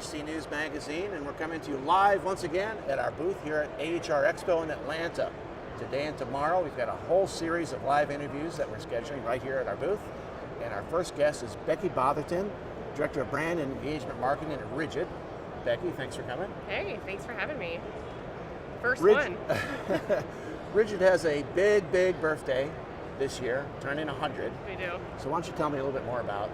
PHC News Magazine, and we're coming to you live once again at our booth here at AHR Expo in Atlanta. Today and tomorrow, we've got a whole series of live interviews that we're scheduling right here at our booth. And our first guest is Becky Botherton, Director of Brand and Engagement Marketing at Ridgid. Becky, thanks for coming. Hey, thanks for having me. First one. Ridgid has a big birthday this year, turning 100. We do. So why don't you tell me a little bit more about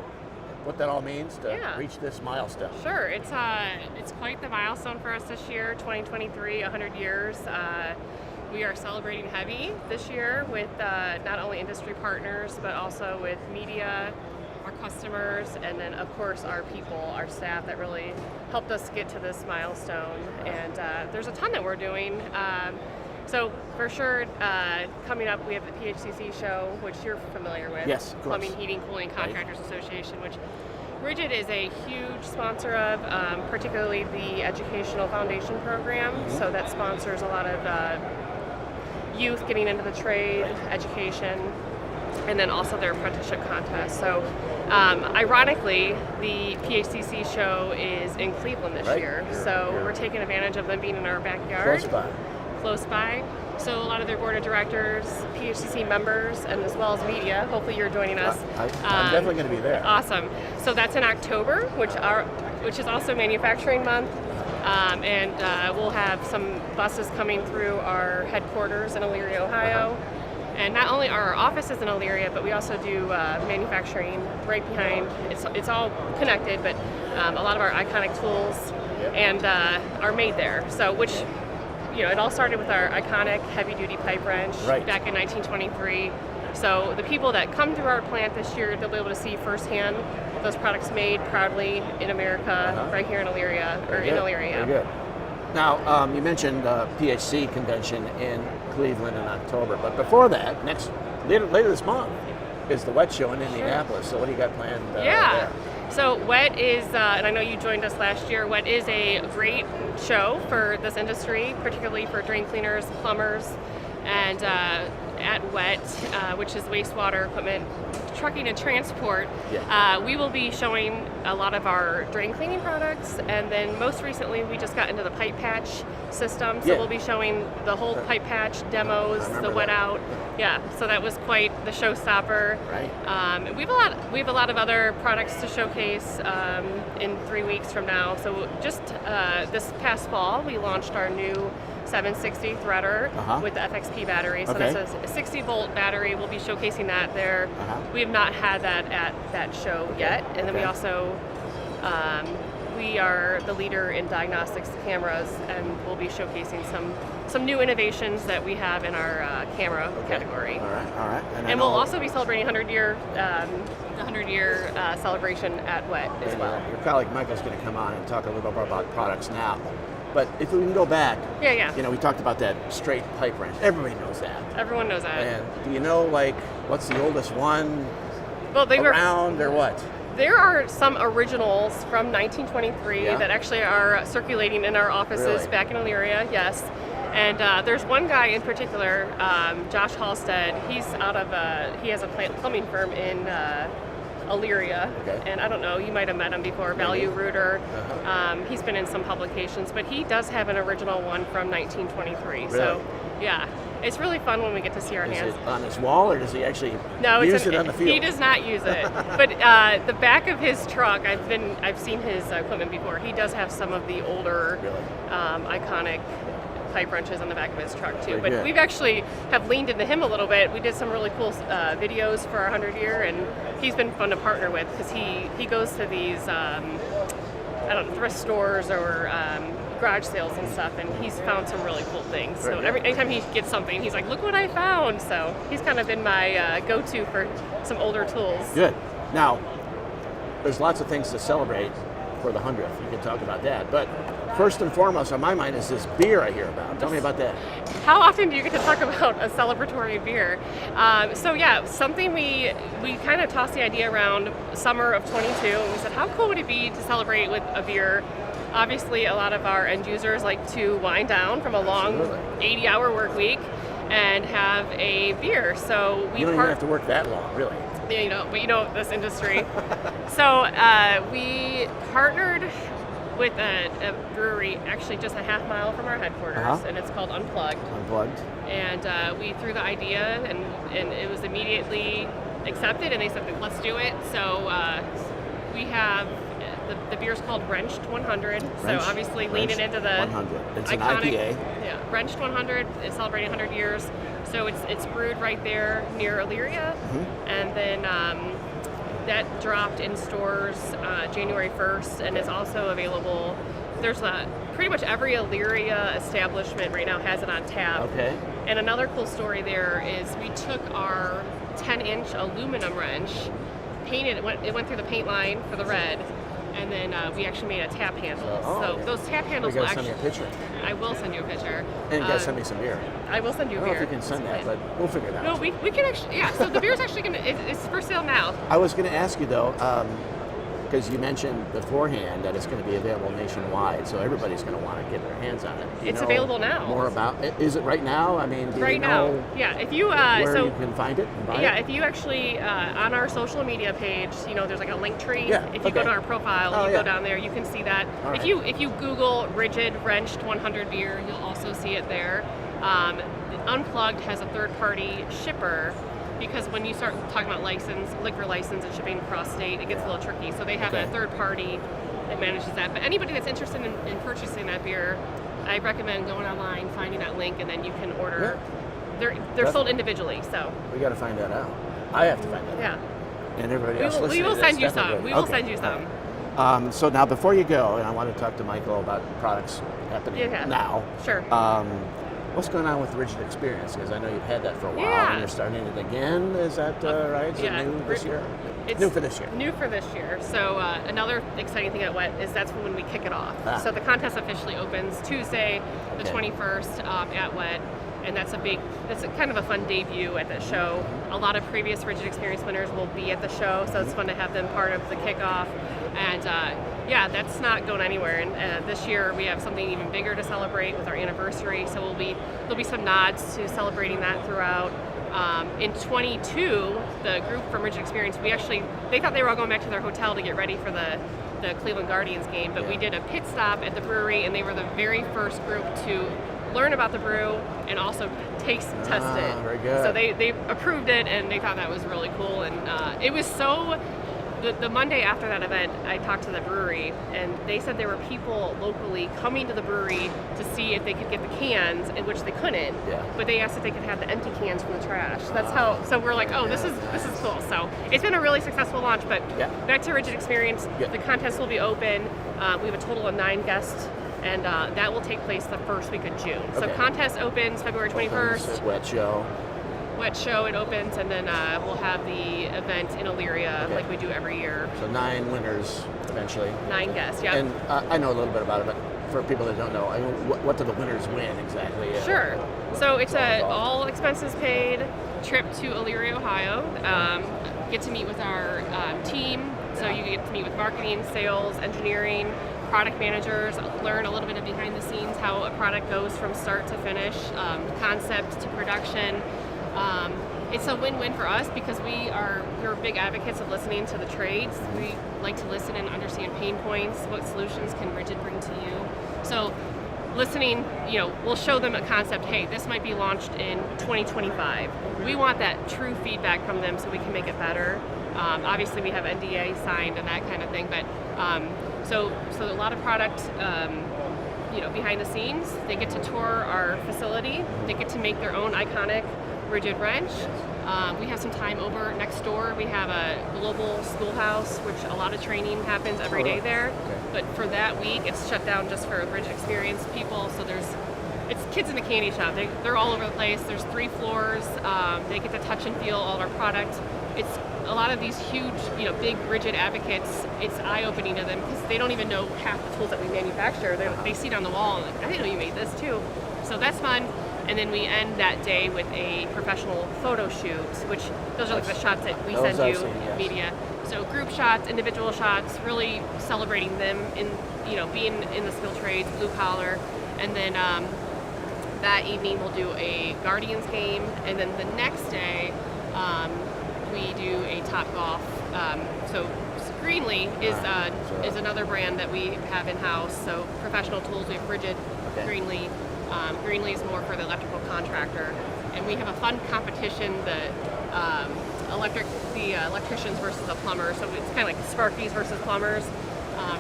what that all means to reach this milestone? Sure, it's quite the milestone for us this year, 2023, 100 years. We are celebrating heavy this year with not only industry partners, but also with media, our customers, and then of course our people, our staff that really helped us get to this milestone. And there's a ton that we're doing. So for sure, coming up we have the PHCC show, which you're familiar with. Yes, of course. Plumbing, Heating, Cooling Contractors Association, which Ridgid is a huge sponsor of, particularly the Educational Foundation Program. So that sponsors a lot of youth getting into the trade, education, and then also their apprenticeship contest. So ironically, the PHCC show is in Cleveland this year. So we're taking advantage of them being in our backyard. Close by. So a lot of their board of directors, PHCC members, and as well as media. Hopefully you're joining us. I'm definitely going to be there. Awesome. So that's in October, which is also Manufacturing Month. And we'll have some buses coming through our headquarters in Elyria, Ohio. And not only are our offices in Elyria, but we also do manufacturing right behind. It's all connected, but a lot of our iconic tools and are made there. So which, you know, it all started with our iconic heavy-duty pipe wrench back in 1923. So the people that come to our plant this year, they'll be able to see firsthand those products made proudly in America, right here in Elyria, Very good. Now, you mentioned PHC convention in Cleveland in October, but before that, later this month, is the WET show in Indianapolis. So what do you got planned there? So WET is, and I know you joined us last year, WET is a great show for this industry, particularly for drain cleaners, plumbers, and at WET, which is wastewater equipment, trucking and transport, we will be showing a lot of our drain cleaning products, and then most recently we just got into the pipe patch system, so we'll be showing the whole pipe patch demos, the wet out. So that was quite the showstopper. We have a lot of other products to showcase in 3 weeks from now. So just this past fall, we launched our new 760 threader with the FXP battery. So that's a 60 volt battery. We'll be showcasing that there. We have not had that at that show yet. And then we also, we are the leader in diagnostics cameras, and we'll be showcasing some new innovations that we have in our camera category. All right. And we'll also be celebrating the 100-year celebration at WET as well. Your colleague Michael's going to come on and talk a little bit more about products now. But if we can go back, you know, we talked about that straight pipe wrench. Everybody knows that. Everyone knows that. And do you know, like, what's the oldest one around or what? There are some originals from 1923 that actually are circulating in our offices back in Elyria, And there's one guy in particular, Josh Halstead. He's out of, he has a plumbing firm in Elyria, and I don't know, you might have met him before, Value Rooter. He's been in some publications, but he does have an original one from 1923. So, it's really fun when we get to see our hands. Is it on his wall, or does he actually use it on the field? He does not use it, but the back of his truck, I've seen his equipment before. He does have some of the older, iconic pipe wrenches on the back of his truck too. But we've actually have leaned into him a little bit. We did some really cool videos for our 100 year, and he's been fun to partner with because he goes to these thrift stores or garage sales and stuff, and he's found some really cool things. So anytime he gets something, he's like, "Look what I found!" So he's kind of been my go-to for some older tools. Good. Now, there's lots of things to celebrate for the 100th. You can talk about that, but first and foremost on my mind is this beer I hear about. Tell me about that. How often do you get to talk about a celebratory beer? Something we kind of tossed the idea around summer of 22, and we said, how cool would it be to celebrate with a beer? Obviously, a lot of our end users like to wind down from a long 80-hour work week and have a beer. So we don't even have to work that long, really. But you know this industry. So we partnered with a brewery actually just a half mile from our headquarters, and it's called Unplugged. Unplugged. And we threw the idea, and it was immediately accepted, and they said, let's do it. So we have, the beer's called Wrenched 100, so obviously leaning into the 100. It's iconic, an IPA. Yeah, Wrenched 100 is celebrating 100 years. So it's brewed right there near Elyria, and then that dropped in stores January 1st, and it's also available. There's pretty much every Elyria establishment right now has it on tap. Okay. And another cool story there is we took our 10-inch aluminum wrench, painted it went through the paint line for the red, and then we actually made a tap handle. So those tap handles will actually. You gotta send me a picture. I will send you a picture. And you gotta send me some beer. I will send you a beer. I don't know if you can send that, but we'll figure it out. No, we can actually, yeah. So the beer's actually it's for sale now. I was gonna ask you though, because you mentioned beforehand that it's going to be available nationwide, so everybody's going to want to get their hands on it. It's available now. More about it? Is it right now? I mean, do right you know now, yeah. If you where you can find it and buy it? If you actually on our social media page, there's like a link tree. Yeah, if you go to our profile, go down there, you can see that. All if you Google Ridgid Wrenched 100 beer, you'll also see it there. Unplugged has a third-party shipper, because when you start talking about liquor license and shipping across state, it gets a little tricky. So they have a third party that manages that. But anybody that's interested in purchasing that beer, I recommend going online, finding that link, and then you can order. Yeah. They're sold individually, so. We got to find that out. I have to find that out. Yeah. And everybody else we will send you some. We will send you some. So now before you go, and I want to talk to Michael about products happening now. Sure. What's going on with the Ridgid experience? Because I know you've had that for a while, Yeah. and you're starting it again. Is that right? Is it new this year? It's new for this year. New for this year. So another exciting thing at WET is that's when we kick it off. So the contest officially opens Tuesday, the 21st at WET, and that's kind of a fun debut at the show. A lot of previous Ridgid experience winners will be at the show, so it's fun to have them part of the kickoff. And that's not going anywhere. And this year we have something even bigger to celebrate with our anniversary. So there'll be some nods to celebrating that throughout. In 22, the group from Ridgid Experience, they thought they were all going back to their hotel to get ready for the Cleveland Guardians game, but we did a pit stop at the brewery, and they were the very first group to learn about the brew and also taste test it. Very good. So they approved it, and they thought that was really cool. And it was so. The Monday after that event, I talked to the brewery, and they said there were people locally coming to the brewery to see if they could get the cans, in which they couldn't. Yeah. But they asked if they could have the empty cans from the trash. That's how. So we're like, this is cool. So it's been a really successful launch. But back to Ridgid Experience, the contest will be open. We have a total of 9 guests, and that will take place the first week of June. So contest opens February 21st. WET show, it opens, and then we'll have the event in Elyria like we do every year. So 9 winners eventually. 9 guests, yeah. And I know a little bit about it, but for people that don't know, I mean, what do the winners win exactly? Sure. So it's all expenses paid trip to Elyria, Ohio. Get to meet with our team. So you get to meet with marketing, sales, engineering, product managers, learn a little bit of behind the scenes, how a product goes from start to finish, concept to production. It's a win-win for us because we're big advocates of listening to the trades. We like to listen and understand pain points. What solutions can Ridgid bring to you? So listening, we'll show them a concept. Hey, this might be launched in 2025. We want that true feedback from them so we can make it better. Obviously, we have NDA signed and that kind of thing, but so a lot of product. Behind the scenes, they get to tour our facility. They get to make their own iconic Ridgid wrench. We have some time over next door. We have a global schoolhouse, which a lot of training happens every day there. Okay. But for that week, it's shut down just for Ridgid experience people. So it's kids in the candy shop. They're all over the place. There's 3 floors. They get to touch and feel all of our product. It's a lot of these huge, big Ridgid advocates. It's eye-opening to them because they don't even know half the tools that we manufacture. They see it on the wall and like, I didn't know you made this too. So that's fun. And then we end that day with a professional photo shoot, which those are like the shots that we send you, media. So group shots, individual shots, really celebrating them in, being in the skilled trades, blue collar. And then that evening we'll do a Guardians game. And then the next day we do a Top Golf. So Greenlee is another brand that we have in-house. So professional tools, we have Ridgid, Okay. Greenlee. Greenlee is more for the electrical contractor. And we have a fun competition, the electricians versus the plumbers. So it's kind of like Sparkies versus plumbers.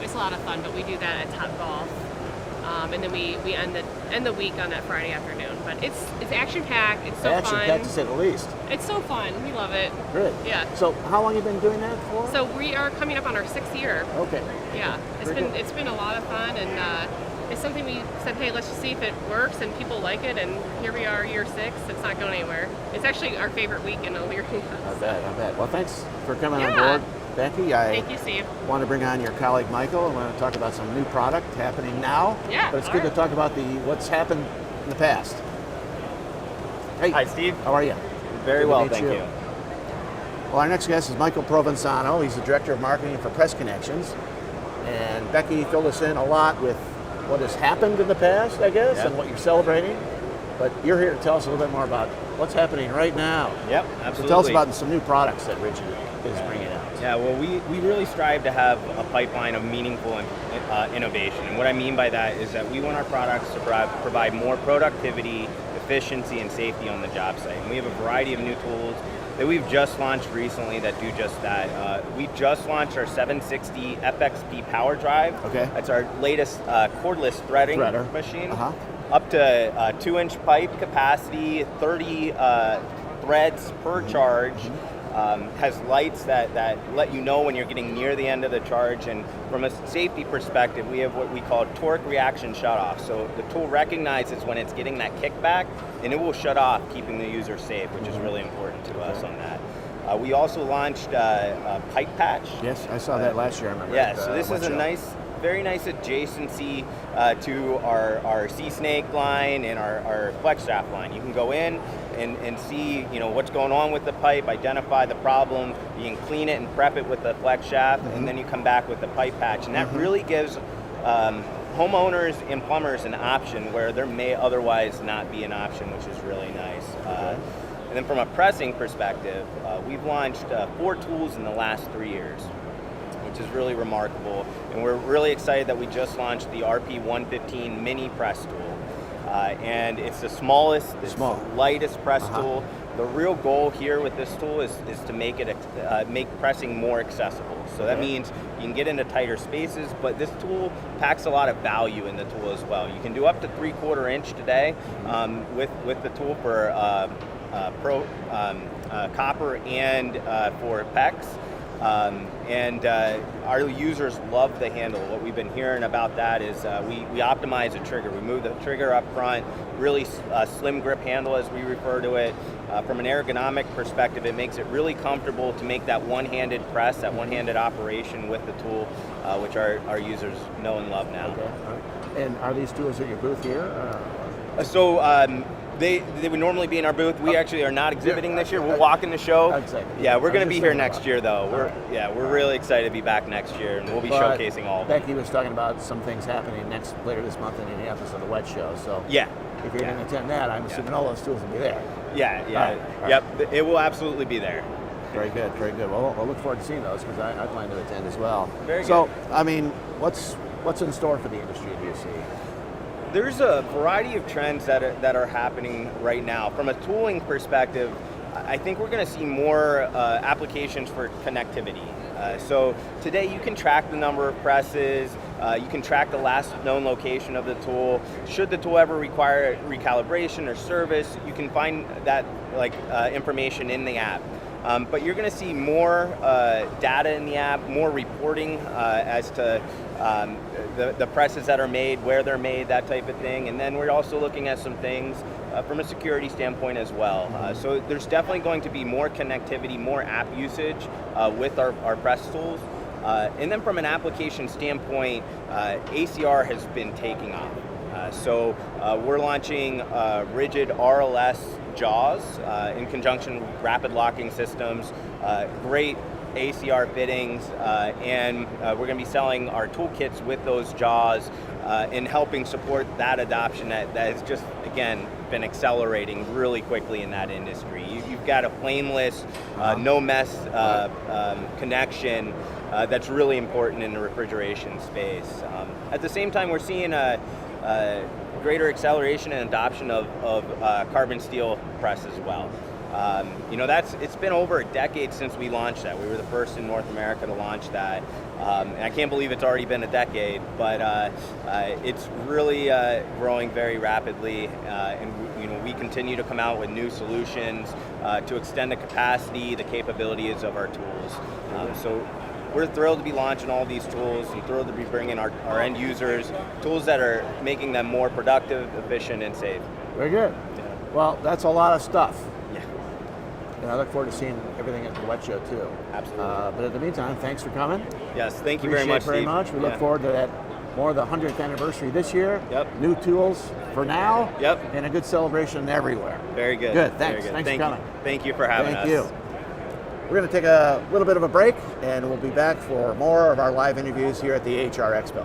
It's a lot of fun, but we do that at Top Golf. And then we end the week on that Friday afternoon. But it's action-packed, it's so fun. Action-packed to say the least. It's so fun, we love it. Good. Yeah. So how long have you been doing that for? So we are coming up on our 6th year. Okay. Yeah, it's been a lot of fun, and it's something we said, hey, let's just see if it works and people like it, and here we are, year 6. It's not going anywhere. It's actually our favorite week in a year. I bet. Well, thanks for coming on Yeah. board, Becky. Thank you, Steve. Want to bring on your colleague Michael. I want to talk about some new product happening now. Yeah, But it's all good to right. talk about what's happened in the past. Hey. Hi, Steve. How are you? Very Good to well, meet thank you. Well, our next guest is Michael Provenzano. He's the Director of Marketing for Press Connections. And Becky filled us in a lot with what has happened in the past, I guess, Yep. and what you're celebrating. But you're here to tell us a little bit more about what's happening right now. Yep, So absolutely. tell us about some new products that Ridgid is bringing out. Yeah, well, we really strive to have a pipeline of meaningful innovation. And what I mean by that is that we want our products to provide more productivity, efficiency, and safety on the job site. And we have a variety of new tools that we've just launched recently that do just that. We just launched our 760 FXP power drive. Okay. That's our latest cordless threading Threader. machine. Uh-huh. Up to 2-inch pipe capacity, 30 threads per charge. Has lights that let you know when you're getting near the end of the charge, and from a safety perspective, we have what we call torque reaction shutoff. So the tool recognizes when it's getting that kickback, and it will shut off, keeping the user safe, which is really important to us on that. We also launched a pipe patch. Yes, I saw that last year, I remember. Yeah, at, so this is Wood a Show. very nice adjacency to our C-Snake line and our flex shaft line. You can go in and see what's going on with the pipe, identify the problem, you can clean it and prep it with the flex shaft, and then you come back with the pipe patch. And that really gives homeowners and plumbers an option where there may otherwise not be an option, which is really nice. And then from a pressing perspective, we've launched 4 tools in the last 3 years, which is really remarkable. And we're really excited that we just launched the RP115 mini press tool. And it's the smallest, lightest press tool. The real goal here with this tool is to make it make pressing more accessible. So that means you can get into tighter spaces, but this tool packs a lot of value in the tool as well. You can do up to 3/4 inch today with the tool for copper and for PEX. Our users love the handle. What we've been hearing about that is we optimize the trigger. We move the trigger up front, really slim grip handle as we refer to it. From an ergonomic perspective, it makes it really comfortable to make that one-handed press, that one-handed operation with the tool, which our users know and love now. Okay. All right. And are these tools at your booth here? They would normally be in our booth. We actually are not exhibiting this year. We're walking the show. Exactly. Yeah, we're I going to was be just here thinking next about year, though. it. We're really excited to be back next year, and we'll be But showcasing all of them. Becky was talking about some things happening later this month in Indianapolis on the Wet Show. So Yeah. if you're going to attend that, I'm assuming all those tools will be there. Yeah. All right. Yep. It will absolutely be there. Very good, very good. Well, I'll look forward to seeing those because I plan to attend as well. Very so, good. I mean, what's in store for the industry, do you see? There's a variety of trends that are happening right now. From a tooling perspective, I think we're going to see more applications for connectivity. So today you can track the number of presses, you can track the last known location of the tool. Should the tool ever require recalibration or service, you can find that information in the app. But you're going to see more data in the app, more reporting as to the presses that are made, where they're made, that type of thing. And then we're also looking at some things from a security standpoint as well. So there's definitely going to be more connectivity, more app usage with our press tools. And then from an application standpoint, ACR has been taking off. So we're launching Ridgid RLS jaws in conjunction with rapid locking systems. Great ACR fittings, and we're going to be selling our toolkits with those jaws in helping support that adoption that has just, again, been accelerating really quickly in that industry. You've got a flameless, no mess connection that's really important in the refrigeration space. At the same time, we're seeing a greater acceleration and adoption of carbon steel press as well. It's been over a decade since we launched that. We were the first in North America to launch that. And I can't believe it's already been a decade, but it's really growing very rapidly. And we continue to come out with new solutions to extend the capacity, the capabilities of our tools. So we're thrilled to be launching all these tools and thrilled to be bringing our end users tools that are making them more productive, efficient, and safe. Very good. Yeah. Well, that's a lot of stuff. Yeah. And I look forward to seeing everything at the Wet Show too. Absolutely. But in the meantime, thanks for coming. Yes, thank you Appreciate very much, Steve. We look forward to that, more of the 100th anniversary this year. Yep. New tools for now. Yep. And a good celebration everywhere. Very good. Good, thanks. Very good. Thanks Thank for coming. You. Thank you for having us. Thank you. We're going to take a little bit of a break, and we'll be back for more of our live interviews here at the AHR Expo.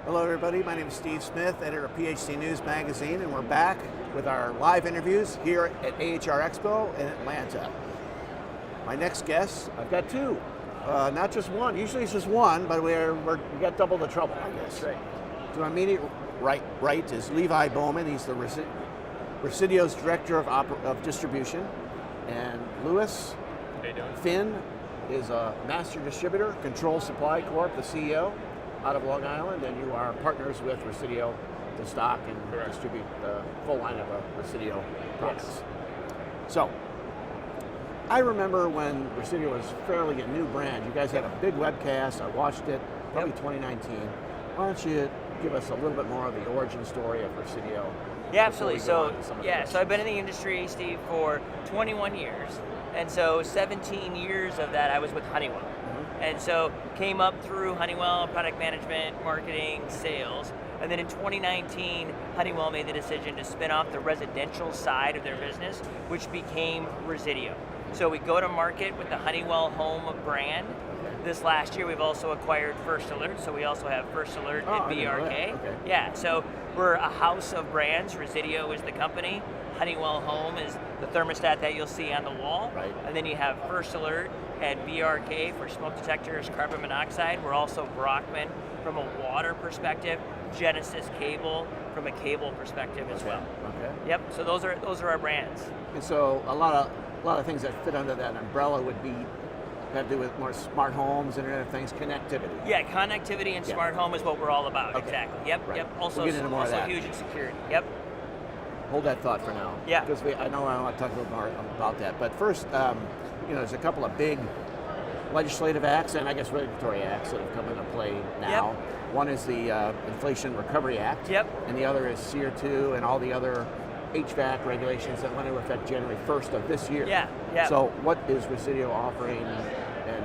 Hello everybody, my name is Steve Smith, editor of PHC News Magazine, and we're back with our live interviews here at AHR Expo in Atlanta. My next guest, I've got two, not just one. Usually it's just one, but we got double the trouble, I guess. That's right. To my immediate right is Levi Bowman. He's the Residio's Director of Distribution. And Louis Finn is a Master Distributor, Control Supply Corp, the CEO, out of Long Island, and you are partners with Residio to stock and distribute the full line of Residio products. Yes. So, I remember when Residio was fairly a new brand. You guys had a big webcast. I watched it, probably 2019. Why don't you give us a little bit more of the origin story of Residio? Yeah, absolutely. So I've been in the industry, Steve, for 21 years. And so 17 years of that I was with Honeywell. And so came up through Honeywell, product management, marketing, sales. And then in 2019, Honeywell made the decision to spin off the residential side of their business, which became Residio. So we go to market with the Honeywell Home brand. This last year, we've also acquired First Alert, so we also have First Alert and VRK. Okay. Yeah, so we're a house of brands. Residio is the company. Honeywell Home is the thermostat that you'll see on the wall. Right. And then you have First Alert and VRK for smoke detectors, carbon monoxide. We're also Brockman from a water perspective, Genesis Cable from a cable perspective as well. Okay. Yep. So those are our brands. And so a lot of things that fit under that umbrella would have to do with more smart homes, Internet of Things, connectivity. Yeah, connectivity and smart home is what we're all about. Okay. Exactly. Yep. Right. Yep. Also, We'll get into more of that. huge in security. Yep. Hold that thought for now. Yeah. Because I know I want to talk a little more about that. But first, there's a couple of big legislative acts and I guess regulatory acts that have come into play now. Yep. One is the Inflation Recovery Act. Yep. And the other is SEER 2 and all the other HVAC regulations that went into effect January 1st of this year. Yeah. Yeah. So what is Residio offering and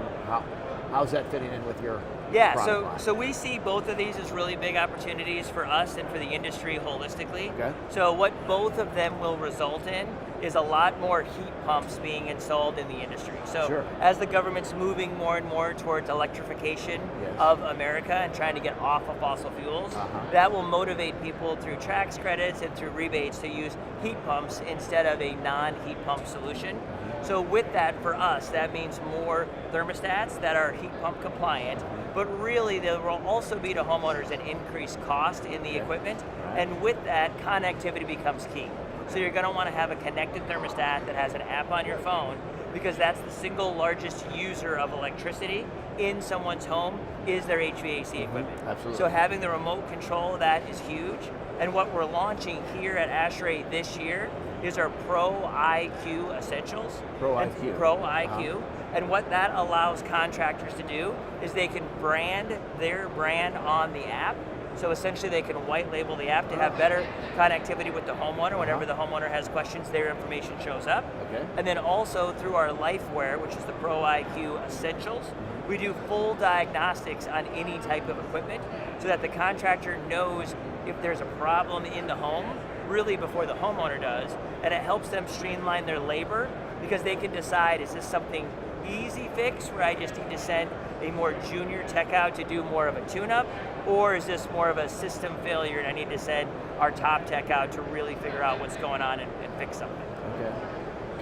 how's that fitting in with your product line? So we see both of these as really big opportunities for us and for the industry holistically. Okay. So what both of them will result in is a lot more heat pumps being installed in the industry. So as the government's moving more and more towards electrification of America and trying to get off of fossil fuels, that will motivate people through tax credits and through rebates to use heat pumps instead of a non-heat pump solution. So with that, for us, that means more thermostats that are heat pump compliant, but really there will also be to homeowners an increased cost in the equipment, and with that, connectivity becomes key. So you're going to want to have a connected thermostat that has an app on your phone, because that's the single largest user of electricity in someone's home is their HVAC equipment. Absolutely. So having the remote control of that is huge, and what we're launching here at ASHRAE this year is our Pro IQ Essentials. Pro IQ. Pro IQ. And what that allows contractors to do is they can brand their brand on the app. So essentially they can white label the app to have better connectivity with the homeowner. Whenever the homeowner has questions, their information shows up. Okay. And then also through our LifeWare, which is the Pro IQ Essentials, we do full diagnostics on any type of equipment so that the contractor knows if there's a problem in the home really before the homeowner does, and it helps them streamline their labor because they can decide, is this something easy fix where I just need to send a more junior tech out to do more of a tune-up, or is this more of a system failure and I need to send our top tech out to really figure out what's going on and fix something. Okay.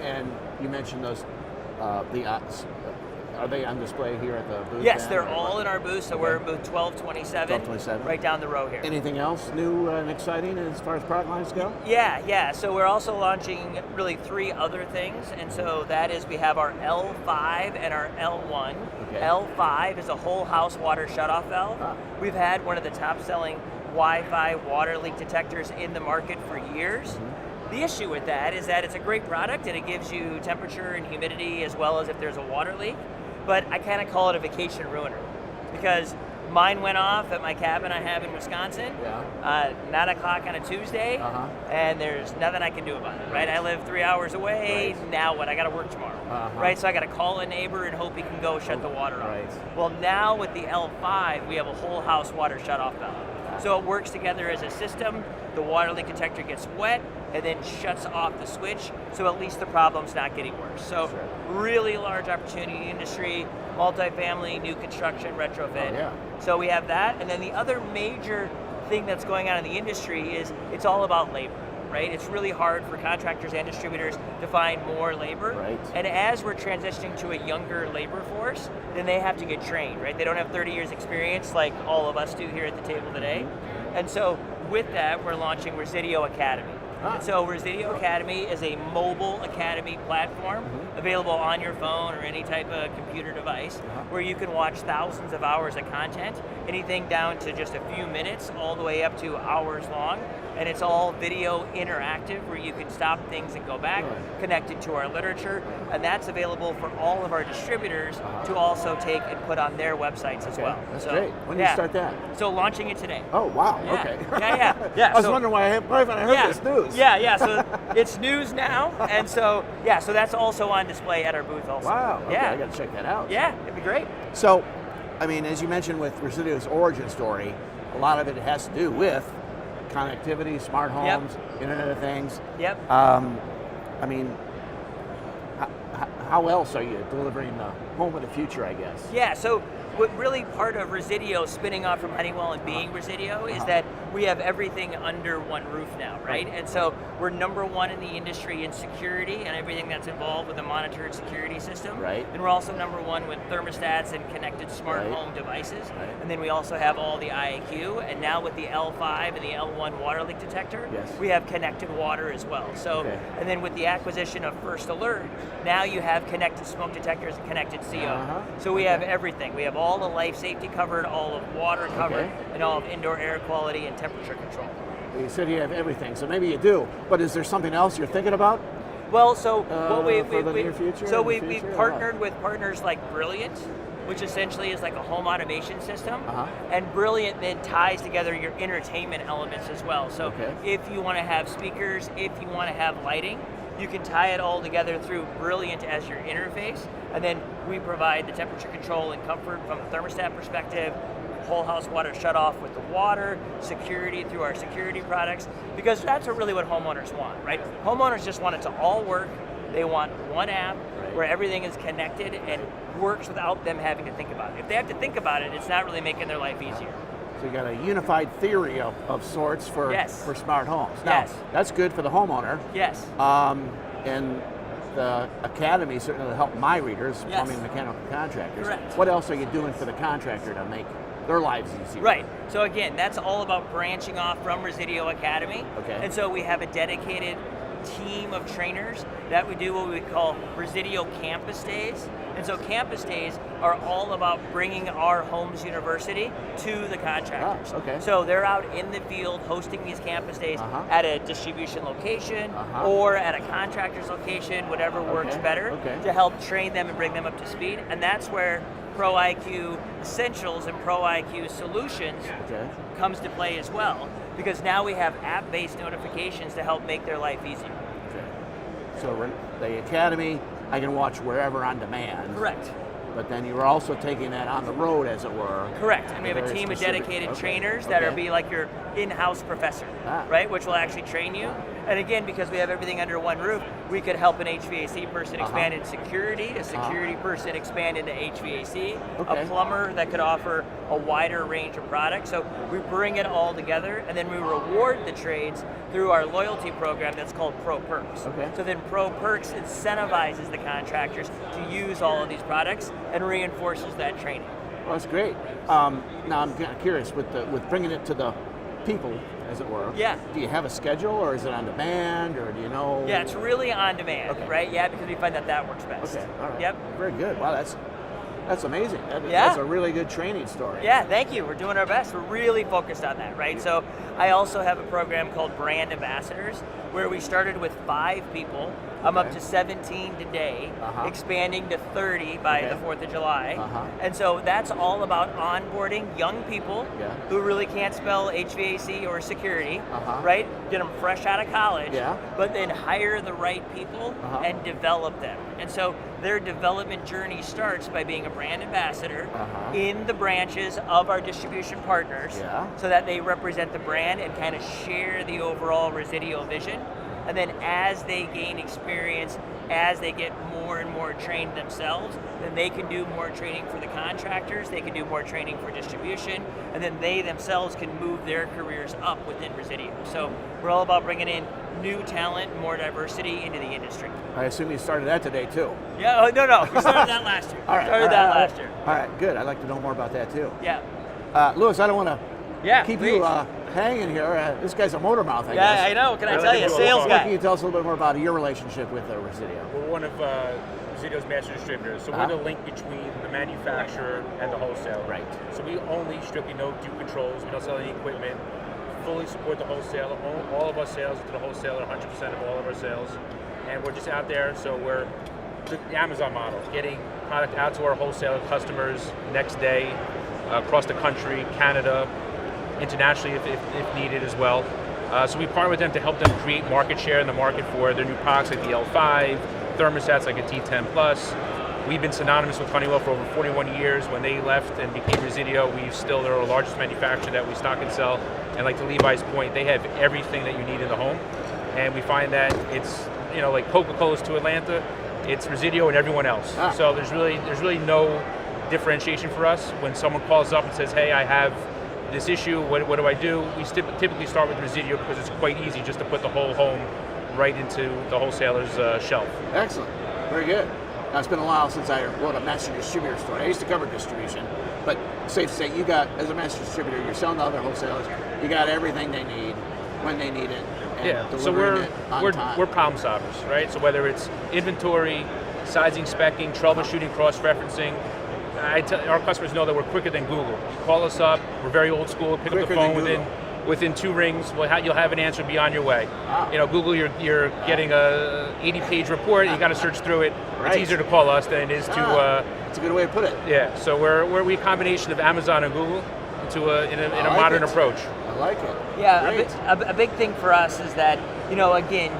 And you mentioned those, are they on display here at the booth? Yes, they're all in our booth, so we're in booth 1227, 1227, right down the row here. Anything else new and exciting as far as product lines go? Yeah. So we're also launching really 3 other things, and so that is we have our L5 and our L1. Okay. L5 is a whole house water shutoff valve. We've had one of the top-selling Wi-Fi water leak detectors in the market for years. The issue with that is that it's a great product and it gives you temperature and humidity as well as if there's a water leak, but I kind of call it a vacation ruiner because mine went off at my cabin I have in Wisconsin, 9 o'clock on a Tuesday, and there's nothing I can do about it, right? I live 3 hours away, now what, I gotta work tomorrow, right? So I gotta call a neighbor and hope he can go shut the water off. Well, now with the L5, we have a whole house water shut off valve. So it works together as a system. The water leak detector gets wet and then shuts off the switch, so at least the problem's not getting worse. So really large opportunity in the industry, multifamily, new construction, retrofit. Oh, yeah. So we have that, and then the other major thing that's going on in the industry is it's all about labor. Right? It's really hard for contractors and distributors to find more labor. Right. And as we're transitioning to a younger labor force, then they have to get trained, right? They don't have 30 years experience like all of us do here at the table today. And so with that, we're launching Residio Academy. And so Residio Academy is a mobile academy platform available on your phone or any type of computer device where you can watch thousands of hours of content, anything down to just a few minutes all the way up to hours long. And it's all video interactive where you can stop things and go back, connected to our literature, and that's available for all of our distributors to also take and put on their websites as well. That's great. When do you start that? So launching it today. Oh, wow, Yeah. okay. Yeah. I was wondering why I haven't heard this news. Yeah, so it's news now, and so that's also on display at our booth also. Wow, okay, Yeah. I got to check that out. Yeah, it'd be great. So, I mean, as you mentioned with Residio's origin story, a lot of it has to do with connectivity, smart homes, Internet of Things. Yep. I mean, how else are you delivering the home of the future, I guess? Yeah, so what really part of Residio spinning off from Honeywell and being Residio is that we have everything under one roof now, right? And so we're number one in the industry in security and everything that's involved with a monitored security system. Right. And we're also number one with thermostats and connected smart home devices. And then we also have all the IAQ, and now with the L5 and the L1 water leak detector, we have connected water as well. So, and then with the acquisition of First Alert, now you have connected smoke detectors and connected CO. So we have everything. We have all the life safety covered, all of water covered, and all of indoor air quality and temperature control. You said you have everything, so maybe you do, but is there something else you're thinking about? Well, so for the near future? So we've partnered with partners like Brilliant, which essentially is like a home automation system, and Brilliant then ties together your entertainment elements as well. So if you want to have speakers, if you want to have lighting, you can tie it all together through Brilliant as your interface, and then we provide the temperature control and comfort from a thermostat perspective, whole house water shut off with the water, security through our security products, because that's really what homeowners want, right? Homeowners just want it to all work. They want one app where everything is connected and works without them having to think about it. If they have to think about it, it's not really making their life easier. So you got a unified theory of sorts for smart homes. Now, that's good for the homeowner. Yes. And the academy certainly will help my readers, plumbing and mechanical contractors. Correct. What else are you doing for the contractor to make their lives easier? Right. So again, that's all about branching off from Residio Academy. Okay. And so we have a dedicated team of trainers that we do what we call Residio Campus Days. And so Campus Days are all about bringing our Homes University to the contractors. So they're out in the field hosting these Campus Days at a distribution location or at a contractor's location, whatever works better, to help train them and bring them up to speed. And that's where Pro IQ Essentials and Pro IQ Solutions comes to play as well, because now we have app-based notifications to help make their life easier. So the academy, I can watch wherever on demand. Correct. But then you're also taking that on the road, as it were. Correct. And we have a team of dedicated trainers that are be like your in-house professor, right? Which will actually train you. And again, because we have everything under one roof, we could help an HVAC person expand into security, a security person expand into HVAC, a plumber that could offer a wider range of products. So we bring it all together, and then we reward the trades through our loyalty program that's called Pro Perks. So then Pro Perks incentivizes the contractors to use all of these products and reinforces that training. Well, that's great. Now I'm kind of curious with bringing it to the people, as it were. Yeah. Do you have a schedule, or is it on demand, or do you know? Yeah, it's really on demand, right? Yeah, because we find that works best. Okay. All right. Yep. Very good. Wow, that's amazing. That's a really good training story. Yeah, thank you. We're doing our best. We're really focused on that, right? So I also have a program called Brand Ambassadors, where we started with 5 people. I'm up to 17 today, expanding to 30 by the 4th of July. And so that's all about onboarding young people who really can't spell HVAC or security, right? Get them fresh out of college, but then hire the right people and develop them. And so their development journey starts by being a brand ambassador in the branches of our distribution partners so that they represent the brand and kind of share the overall Residio vision. And then as they gain experience, as they get more and more trained themselves, then they can do more training for the contractors, they can do more training for distribution, and then they themselves can move their careers up within Residio. So we're all about bringing in new talent, more diversity into the industry. I assume you started that today too. Yeah, no, we started that last year. Last year. All right, good. I'd like to know more about that too. Yeah. Lewis, I don't want to keep please. you hanging here. This guy's a motor mouth, I guess. Yeah, I know. Can I tell you, sales guy. Can you tell us a little bit more about your relationship with Residio? We're one of Residio's master distributors, so we're the link between the manufacturer and the wholesaler. Right. So we only strictly do controls. We don't sell any equipment. Fully support the wholesaler. All of our sales to the wholesaler, 100% of all of our sales, and we're just out there. So we're the Amazon model, getting product out to our wholesaler customers next day, across the country, Canada, internationally if needed as well. So we partner with them to help them create market share in the market for their new products like the L5, thermostats like a T10 Plus. We've been synonymous with Honeywell for over 41 years. When they left and became Residio, they're our largest manufacturer that we stock and sell. And like to Levi's point, they have everything that you need in the home. And we find that it's, like Coca-Cola's to Atlanta, it's Residio and everyone else. So there's really no differentiation for us. When someone calls up and says, hey, I have this issue, what do I do? We typically start with Residio because it's quite easy just to put the whole home right into the wholesaler's shelf. Excellent, very good. Now, it's been a while since I wrote a master distributor story. I used to cover distribution, but safe to say, as a master distributor, you're selling to other wholesalers, you got everything they need when they need it. And so we're problem solvers, right? So whether it's inventory, sizing, speccing, troubleshooting, cross-referencing, our customers know that we're quicker than Google. You call us up, we're very old school, pick up the phone within 2 rings, you'll have an answer, be on your way. Google, you're getting a 80-page report, you got to search through it. It's easier to call us than it is to. It's a good way to put it. Yeah, so we're a combination of Amazon and Google in a modern approach. I like it. Yeah, a big thing for us is that, again,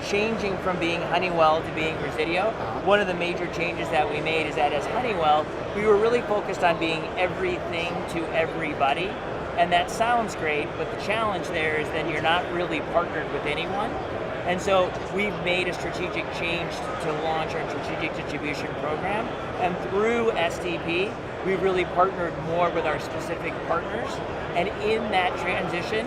changing from being Honeywell to being Residio, one of the major changes that we made is that as Honeywell, we were really focused on being everything to everybody. And that sounds great, but the challenge there is then you're not really partnered with anyone. And so we've made a strategic change to launch our strategic distribution program. And through STP, we've really partnered more with our specific partners. And in that transition,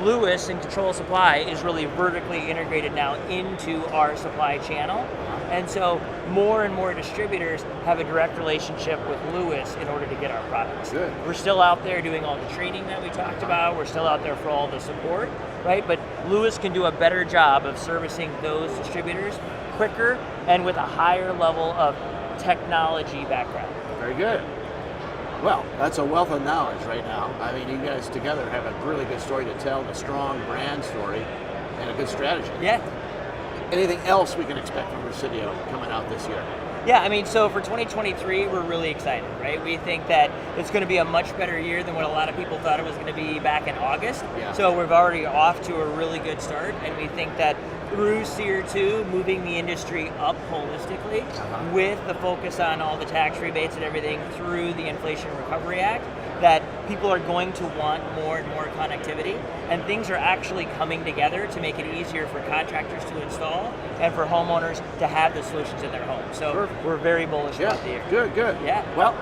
Lewis in Control Supply is really vertically integrated now into our supply channel. And so more and more distributors have a direct relationship with Lewis in order to get our products. Good. We're still out there doing all the training that we talked about. We're still out there for all the support, right? But Lewis can do a better job of servicing those distributors quicker and with a higher level of technology background. Very good. Well, that's a wealth of knowledge right now. I mean, you guys together have a really good story to tell, a strong brand story, and a good strategy. Yeah. Anything else we can expect from Residio coming out this year? Yeah, I mean, so for 2023, we're really excited, right? We think that it's going to be a much better year than what a lot of people thought it was going to be back in August. Yeah. So we're already off to a really good start, and we think that through SEER 2, moving the industry up holistically with the focus on all the tax rebates and everything through the Inflation Recovery Act, that people are going to want more and more connectivity, and things are actually coming together to make it easier for contractors to install and for homeowners to have the solutions in their home. So we're very bullish about the year. Good. Yeah. Well,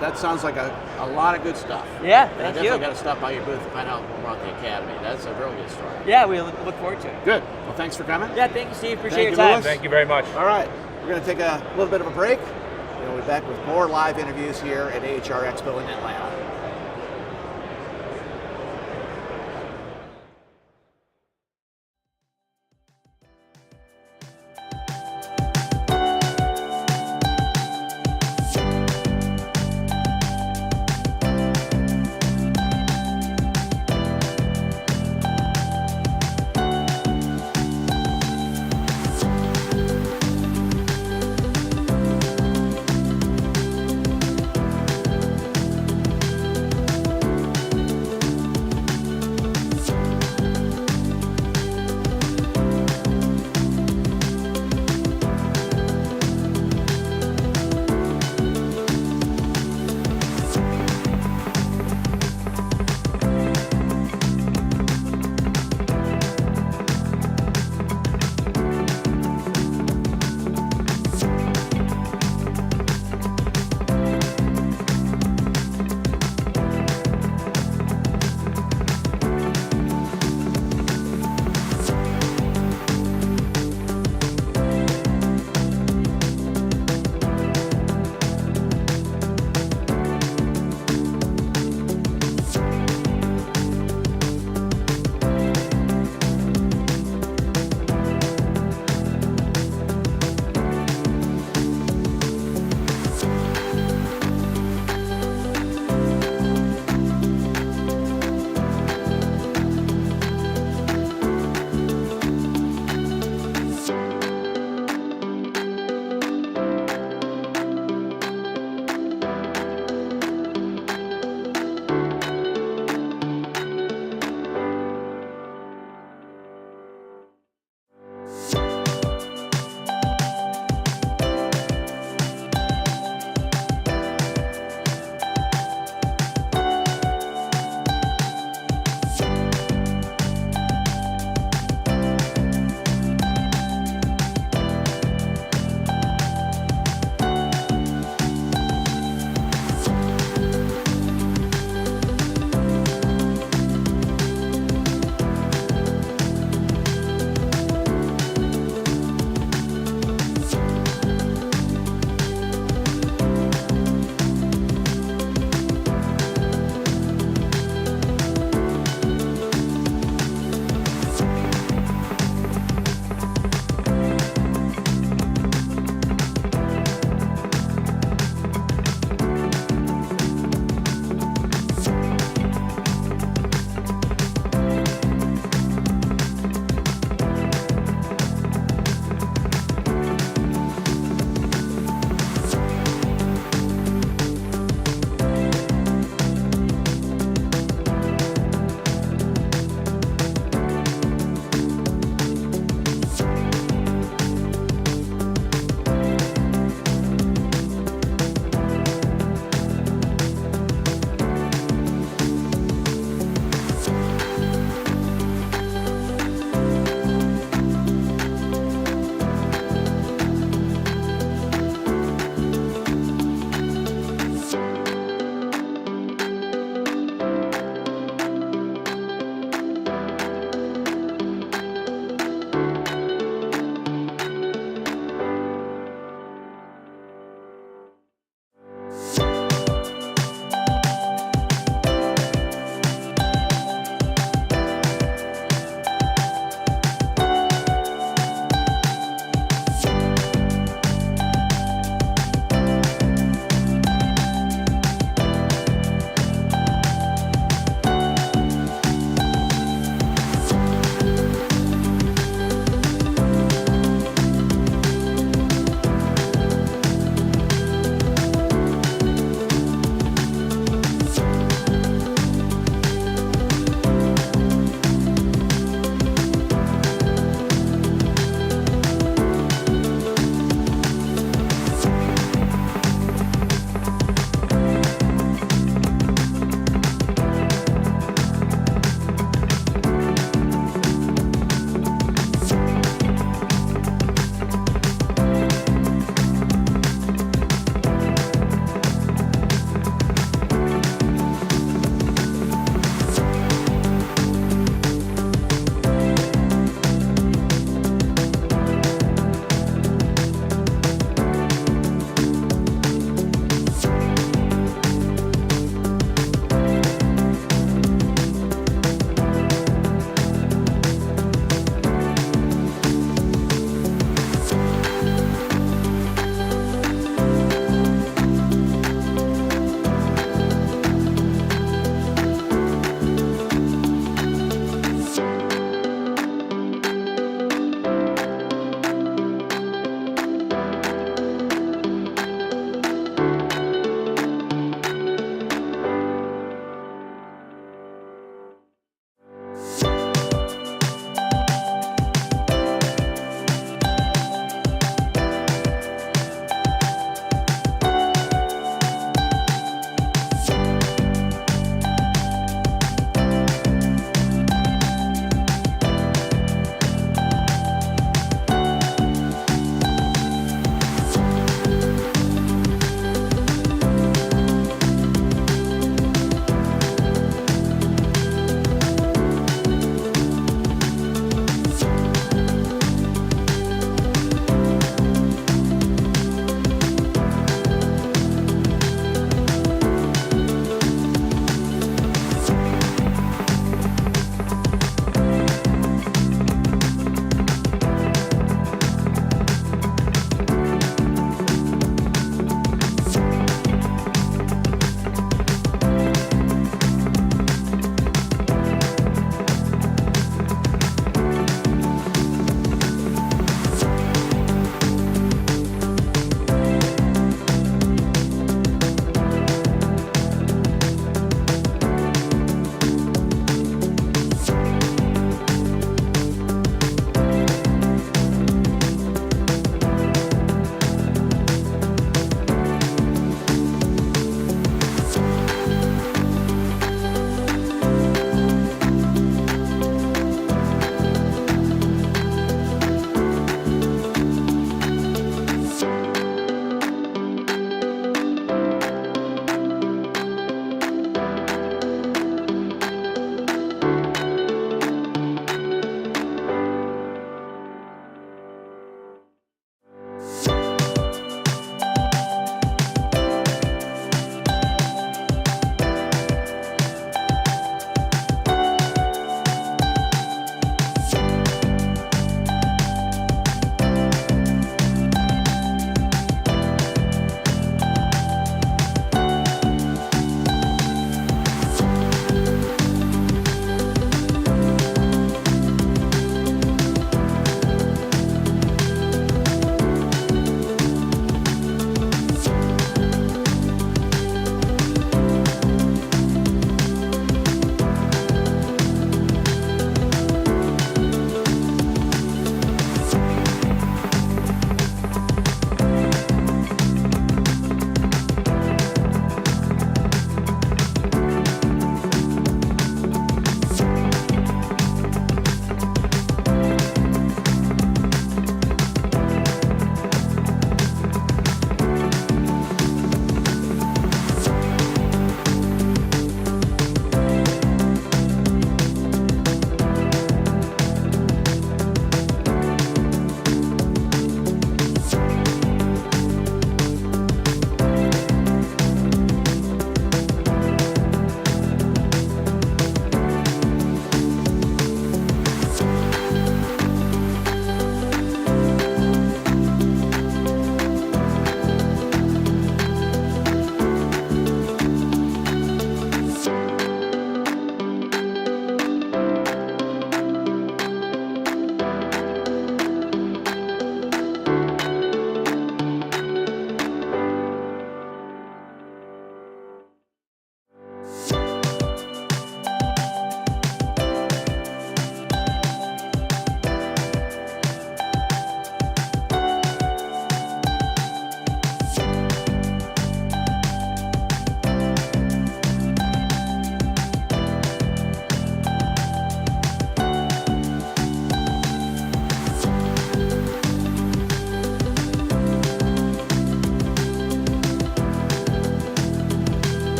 that sounds like a lot of good stuff. Yeah, I thank you. definitely got to stop by your booth to find out more about the Academy. That's a real good story. Yeah, we look forward to it. Good. Well, thanks for coming. Yeah, thank you, Steve. Appreciate Thank your you, time. Lewis. Thank you very much. All right, we're going to take a little bit of a break. We'll be back with more live interviews here at AHR Expo in Atlanta.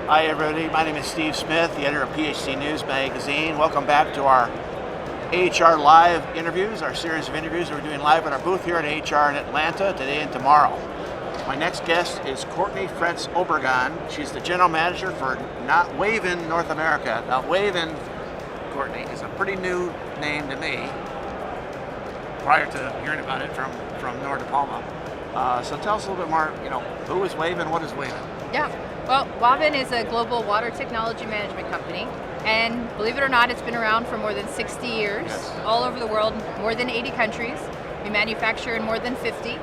Hi everybody, my name is Steve Smith, the editor of PHC News Magazine. Welcome back to our AHR Live interviews, our series of interviews that we're doing live at our booth here at AHR in Atlanta today and tomorrow. My next guest is Courtney Fretz Obregon. She's the general manager for Wavin North America. Now Wavin, Courtney, is a pretty new name to me prior to hearing about it from Nora De Palma. So tell us a little bit more, who is Wavin, what is Wavin? Yeah, well, Wavin is a global water technology management company, and believe it or not, it's been around for more than 60 years, all over the world, more than 80 countries. We manufacture in more than 50,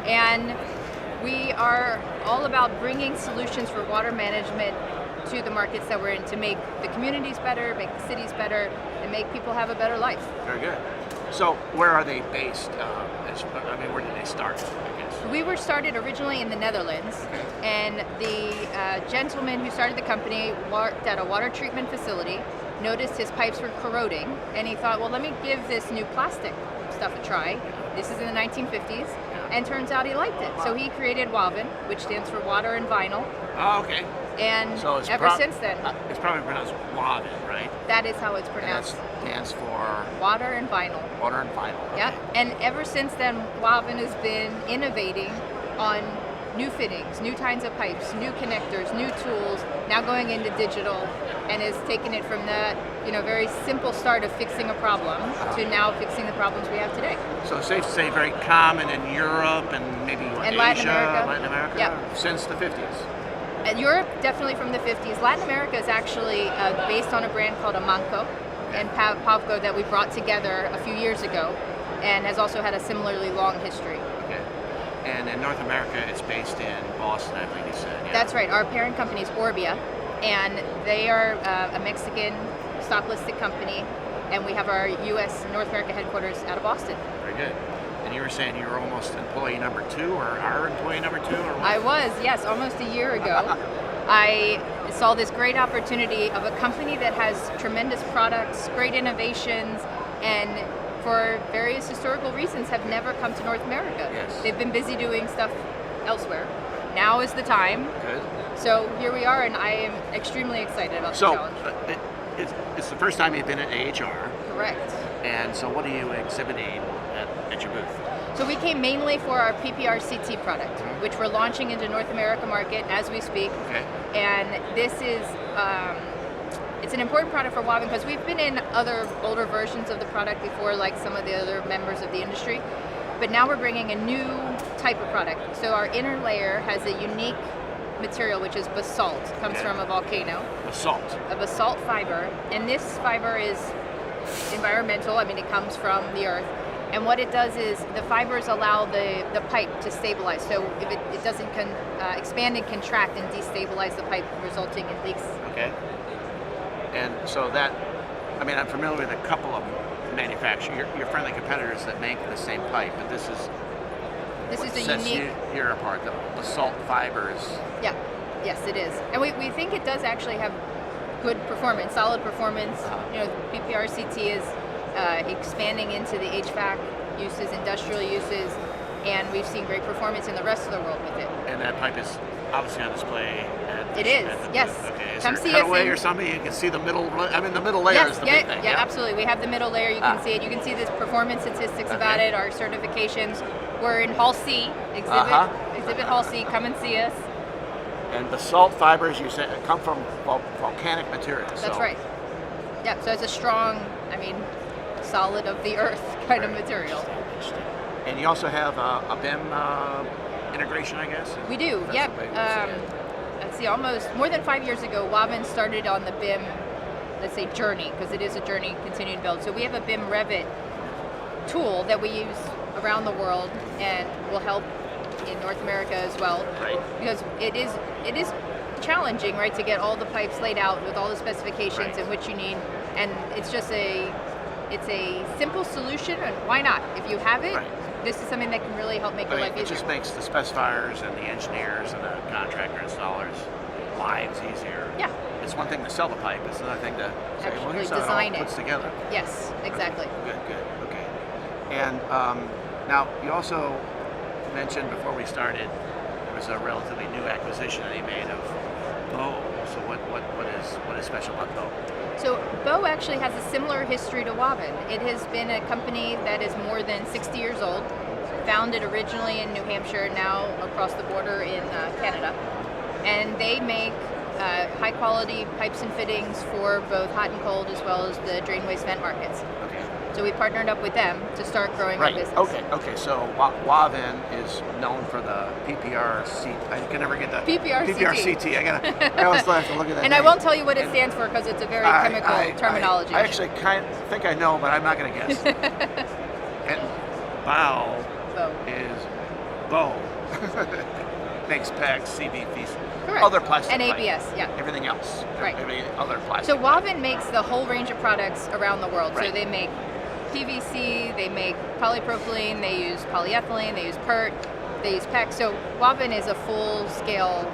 and we are all about bringing solutions for water management to the markets that we're in to make the communities better, make the cities better, and make people have a better life. Very good. So where are they based? Where did they start, I guess? We were started originally in the Netherlands, and the gentleman who started the company worked at a water treatment facility, noticed his pipes were corroding, and he thought, well, let me give this new plastic stuff a try. This is in the 1950s, and turns out he liked it. So he created Wavin, which stands for water and vinyl. Oh, okay. And so ever since then, it's probably pronounced Wavin, right? that is how it's pronounced. And that stands for Water and vinyl. water and vinyl. Okay. Yeah, and ever since then, Wavin has been innovating on new fittings, new kinds of pipes, new connectors, new tools, now going into digital, and has taken it from that, very simple start of fixing a problem to now fixing the problems we have today. So it's safe to say very common in Europe and maybe And Asia, Latin America. Yeah. Since the 50s. And Europe, definitely from the 50s. Latin America is actually based on a brand called Amanco and Pavco that we brought together a few years ago, and has also had a similarly long history. Okay. And in North America, it's based in Boston, I believe you said. Yeah. That's right. Our parent company is Orbia, and they are a Mexican stock-listed company, and we have our U.S. North America headquarters out of Boston. Very good. And you were saying you were almost employee number 2, or our employee number 2, or what? I was, yes, almost a year ago. I saw this great opportunity of a company that has tremendous products, great innovations, and for various historical reasons have never come to North America. Yes. They've been busy doing stuff elsewhere. Now is the time. Good. So here we are, and I am extremely excited about the challenge. It's the first time you've been at AHR. Correct. And so what are you exhibiting at your booth? So we came mainly for our PPRCT product, which we're launching into North America market as we speak. Okay. And this is, it's an important product for Wavin because we've been in other older versions of the product before, like some of the other members of the industry. But now we're bringing a new type of product. So our inner layer has a unique material, which is basalt. It comes from a volcano. Basalt. A basalt fiber. And this fiber is environmental. It comes from the earth. And what it does is the fibers allow the pipe to stabilize. So if it doesn't expand and contract and destabilize the pipe, resulting in leaks. Okay. And so that, I'm familiar with a couple of manufacturers, your friendly competitors that make the same pipe, but this is a unique. You're apart, the basalt fibers. Yeah. Yes, it is. And we think it does actually have good performance, solid performance. PPRCT is expanding into the HVAC uses, industrial uses, and we've seen great performance in the rest of the world with it. And that pipe is obviously on display at It is, yes. Okay. Is Come there see a cutaway us or something? You can see the middle, the middle layer is the big thing. Yeah, absolutely. We have the middle layer, you can see it. You can see the performance statistics about it, our certifications. We're in Hall C, exhibit Hall C, come and see us. And basalt fibers, you said, come from volcanic materials. That's right. Yeah, so it's a strong, solid of the earth kind of material. Interesting. And you also have a BIM integration, I guess? We do, yep. Let's see, almost more than 5 years ago, Wavin started on the BIM, let's say, journey, because it is a journey continuing to build. So we have a BIM Revit tool that we use around the world and will help in North America as well. Right. Because it is challenging, right, to get all the pipes laid out with all the specifications and what you need. And it's just it's a simple solution, and why not? If you have it, this is something that can really help make your life easier. It just makes the specifiers and the engineers and the contractor installers lives easier. Yeah. It's one thing to sell the pipe, it's another thing to say, well, here's how design it all puts together. Yes, exactly. Okay. Good, okay. And now, you also mentioned before we started, there was a relatively new acquisition that he made of Bo. So is special about Bow? So Bow actually has a similar history to Wavin. It has been a company that is more than 60 years old, founded originally in New Hampshire, now across the border in Canada. And they make high quality pipes and fittings for both hot and cold as well as the drain waste vent markets. Okay. So we partnered up with them to start growing our business. Okay. So Wavin is known for the PPRC. I can never get that. PPRCT. I always have to look at that. And name. I won't tell you what it stands for because it's a very chemical terminology. I actually think I know, but I'm not going to guess. And Bow is Bow. Makes PEX, CBPs, correct. Other plastic and pipe. ABS, yeah. Everything else. Right. Every other plastic. So Wavin makes the whole range of products around the world. Right. So they make PVC, they make polypropylene, they use polyethylene, they use PERT, they use PEX. So Wavin is a full-scale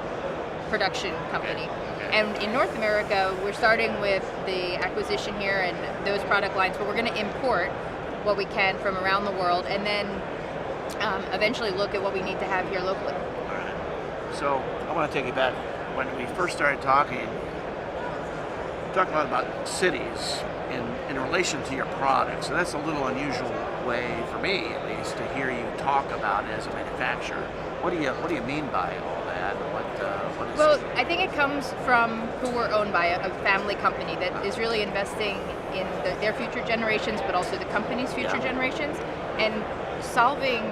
production company. Okay. And in North America, we're starting with the acquisition here and those product lines, but we're going to import what we can from around the world and then eventually look at what we need to have here locally. All right. So I want to take you back when we first started talking about cities in relation to your products. So that's a little unusual way for me, at least, to hear you talk about it as a manufacturer. What do you mean by all that? What is Well, it? I think it comes from who we're owned by, a family company that is really investing in their future generations, but also the company's future generations, and solving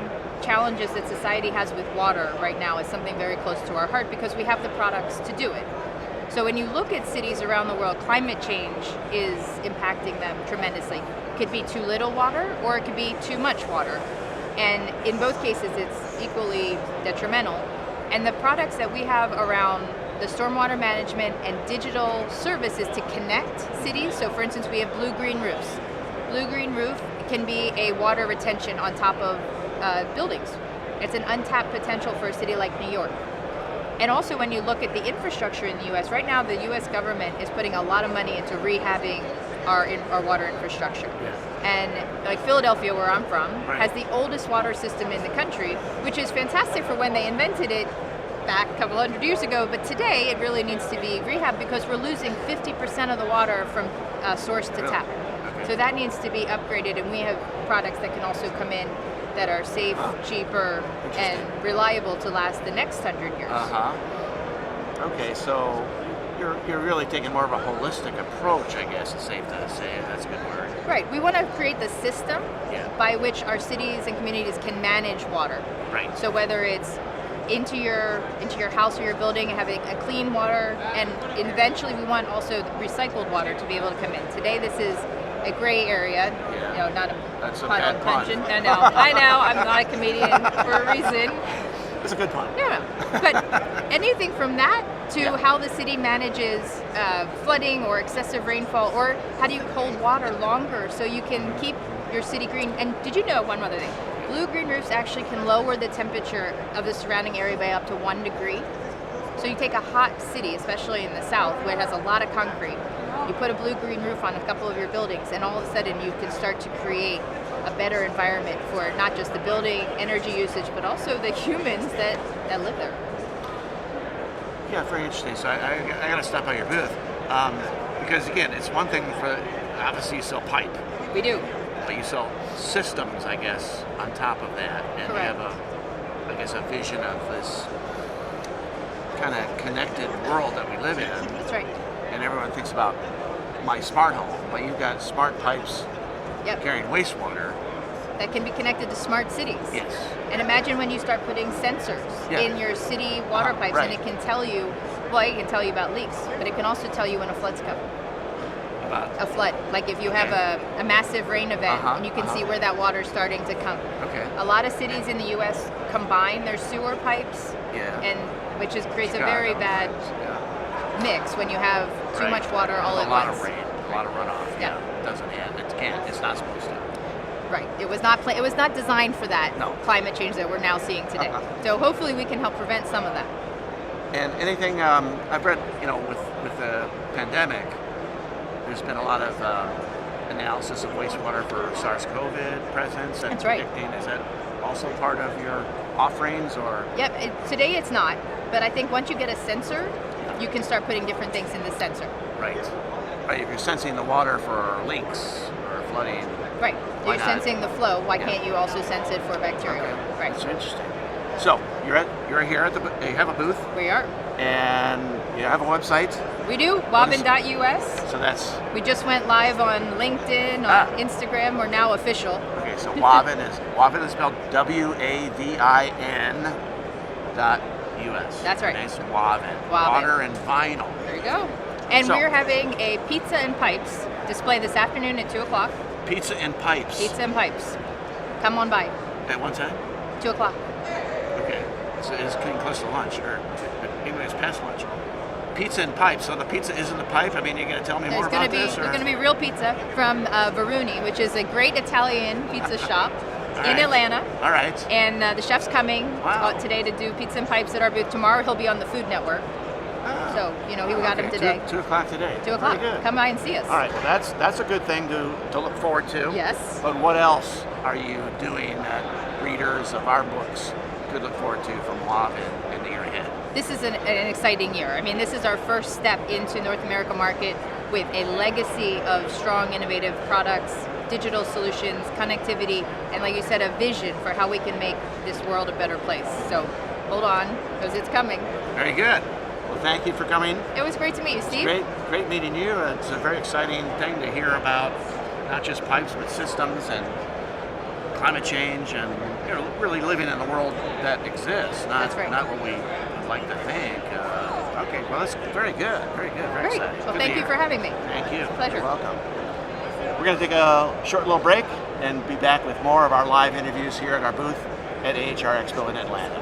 challenges that society has with water right now is something very close to our heart because we have the products to do it. So when you look at cities around the world, climate change is impacting them tremendously. It could be too little water or it could be too much water. And in both cases, it's equally detrimental. And the products that we have around the stormwater management and digital services to connect cities. So for instance, we have blue-green roofs. Blue-green roof can be a water retention on top of buildings. It's an untapped potential for a city like New York. And also when you look at the infrastructure in the US, right now the US government is putting a lot of money into rehabbing our water infrastructure. Yeah. And like Philadelphia, where I'm from, has the oldest water system in the country, which is fantastic for when they invented it back a couple hundred years ago, but today it really needs to be rehabbed because we're losing 50% of the water from source to tap. Okay. So that needs to be upgraded, and we have products that can also come in that are safe, cheaper, and reliable to last the next 100 years. Okay, so you're really taking more of a holistic approach, I guess it's safe to say. That's a good word. Right. We want to create the system by which our cities and communities can manage water. Right. So whether it's into your house or your building and having a clean water, and eventually we want also recycled water to be able to come in. Today this is a gray area, not a pun on pension. I know, I'm not a comedian for a reason. It's a good pun. Yeah, but anything from that to how the city manages flooding or excessive rainfall, or how do you hold water longer so you can keep your city green. And did you know one other thing? Blue-green roofs actually can lower the temperature of the surrounding area by up to 1 degree. So you take a hot city, especially in the south, where it has a lot of concrete, you put a blue-green roof on a couple of your buildings, and all of a sudden you can start to create a better environment for not just the building, energy usage, but also the humans that live there. Yeah, very interesting. So I got to stop by your booth because, again, it's one thing for, obviously you sell pipe. We do. But you sell systems, I guess, on top of that. And correct. You have a vision of this kind of connected world that we live in. That's right. And everyone thinks about my smart home, but you've got smart pipes carrying wastewater. That can be connected to smart cities. Yes. And imagine when you start putting sensors in your city water pipes, and it can tell you, it can tell you about leaks, but it can also tell you when a flood's coming. About a flood, like if you have a massive rain event, and you can see where that water's starting to come. Okay. A lot of cities in the U.S. combine their sewer pipes, and which creates a very bad mix when you have too much water all at once. A lot of rain, a lot of runoff. Yeah. It doesn't end. It can't. It's not supposed to. Right. It was not. It was not designed for that climate change that we're now seeing today. So hopefully we can help prevent some of that. And anything I've read, with the pandemic, there's been a lot of analysis of wastewater for SARS-CoV presence and predicting. Is that also part of your offerings, or? Yep. Today it's not, but I think once you get a sensor you can start putting different things in the sensor. Right. Right. If you're sensing the water for leaks or flooding. Right. Why You're not? sensing the flow. Why Yeah. can't you also sense it for bacterial? Okay. Right. That's interesting. So you're here at you have a booth We are. and you have a website. We do. What is- Wavin.us. So that's We just went live on LinkedIn, on Ah. Instagram. We're now official. okay. So Wavin is spelled WAVIN .us. That's right. Nice Wavin. Wavin. Water and vinyl. There you go. And So- we're having a pizza and pipes display this afternoon at 2 o'clock. Pizza and pipes. Pizza and pipes. Come on by. At one time. 2 o'clock. Okay. So it's getting close to lunch, or even it's past lunch. Pizza and pipes. So the pizza is in the pipe. I mean, you're going to tell me more There's about going to be this, or there's going to be real pizza from Veruni, which is a great Italian pizza shop All in right. Atlanta. All right. And the chef's coming Wow. today to do pizza and pipes at our booth. Tomorrow he'll be on the Food Network. So, we got him Okay, today. 2 o'clock today. 2 o'clock. Very good. Come by and see us. All right. Well, that's a good thing to look forward to. Yes. But what else are you doing that readers of our books could look forward to from Wavin in the year ahead? This is an exciting year. I mean, this is our first step into North America market with a legacy of strong, innovative products, digital solutions, connectivity, and like you said, a vision for how we can make this world a better place. So hold on, because it's coming. Very good. Well, thank you for coming. It was great to meet you, Steve. Great meeting you. It's a very exciting thing to hear about not just pipes, but systems and climate change and really living in the world that exists, not, That's right. not what we would like to think. Okay, well, that's very good. Very good. Very Great. exciting. Well, Good thank to you hear. for having me. Thank you. Pleasure. You're welcome. We're going to take a short little break and be back with more of our live interviews here at our booth at AHR Expo in Atlanta.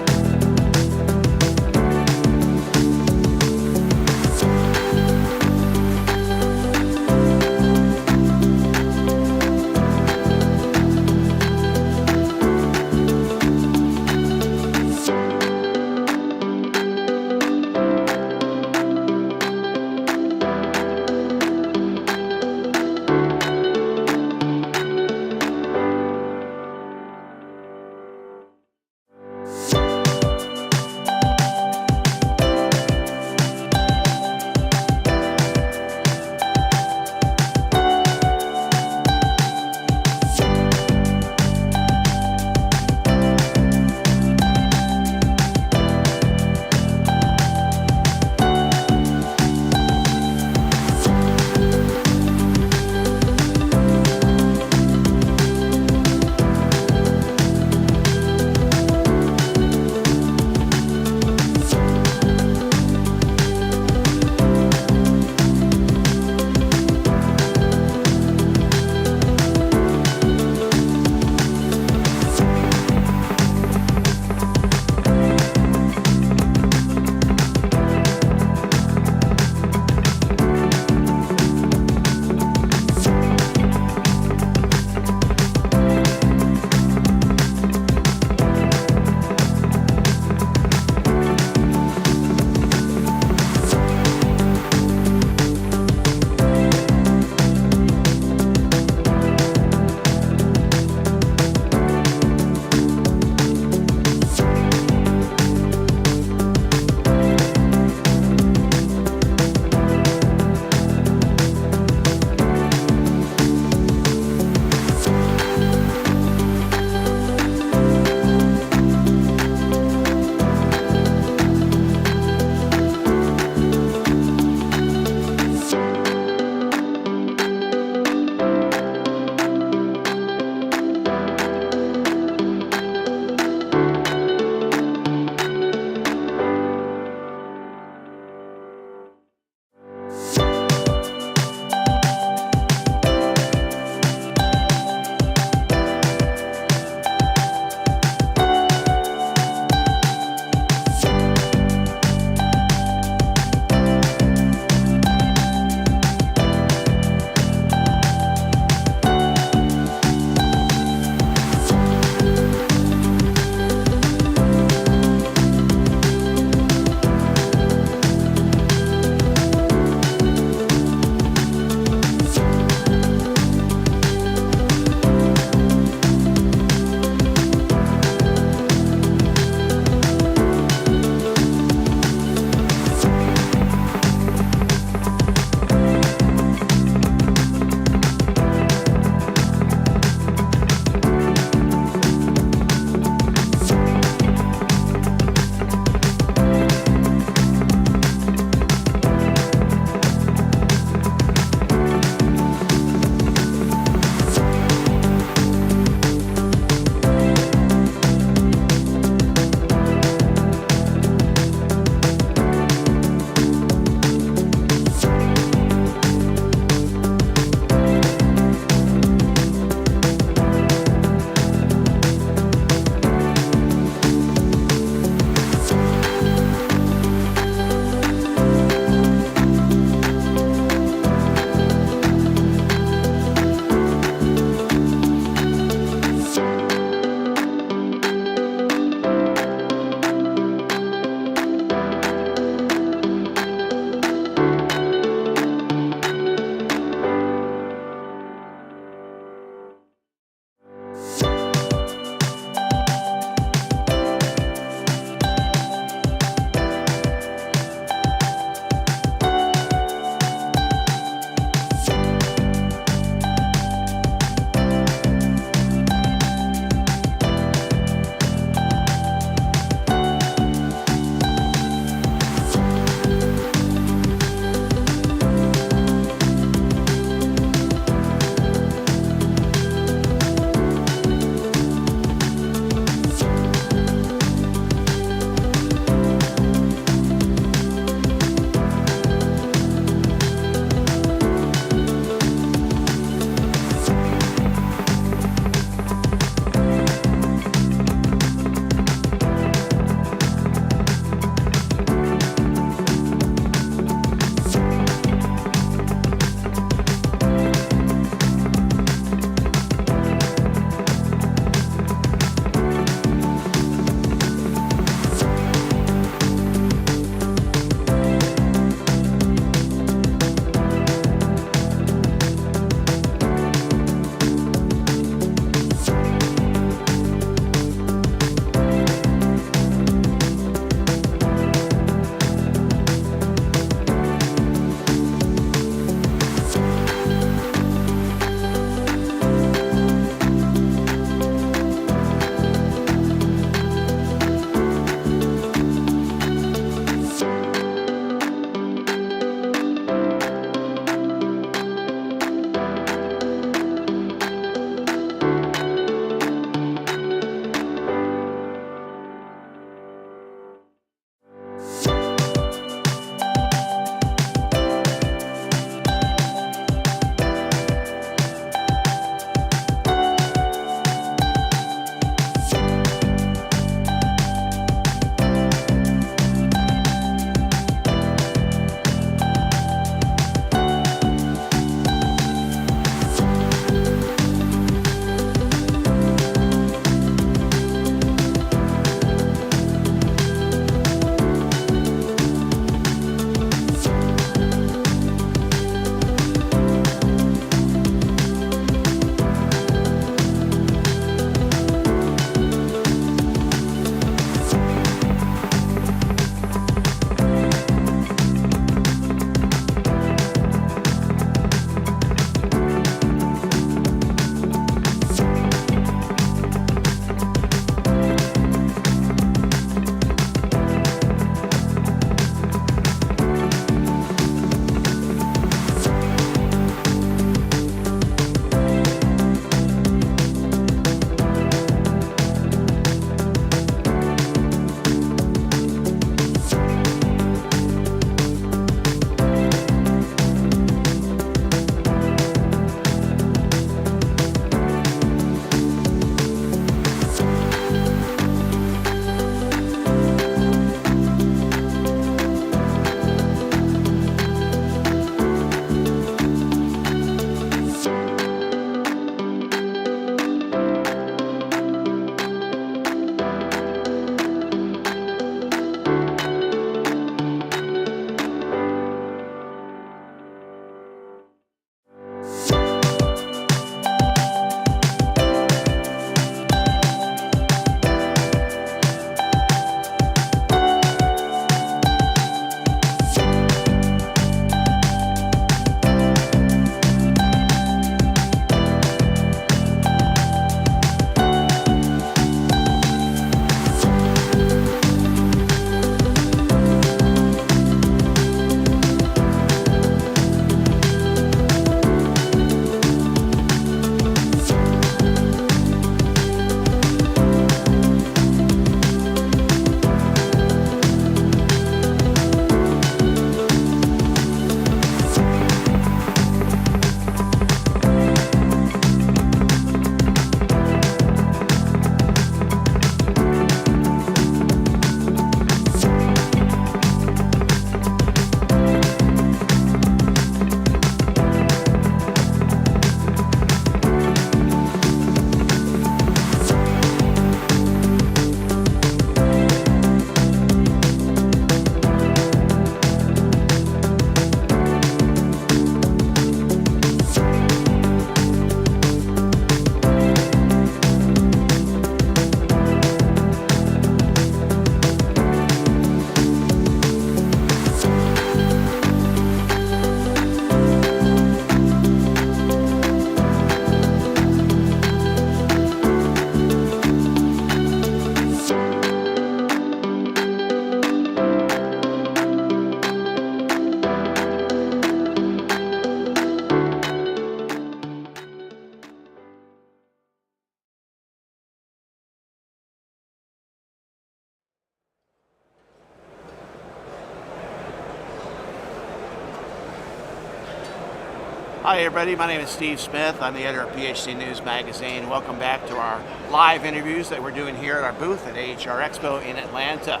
Hi everybody, my name is Steve Smith. I'm the editor of PHC News Magazine. Welcome back to our live interviews that we're doing here at our booth at AHR Expo in Atlanta.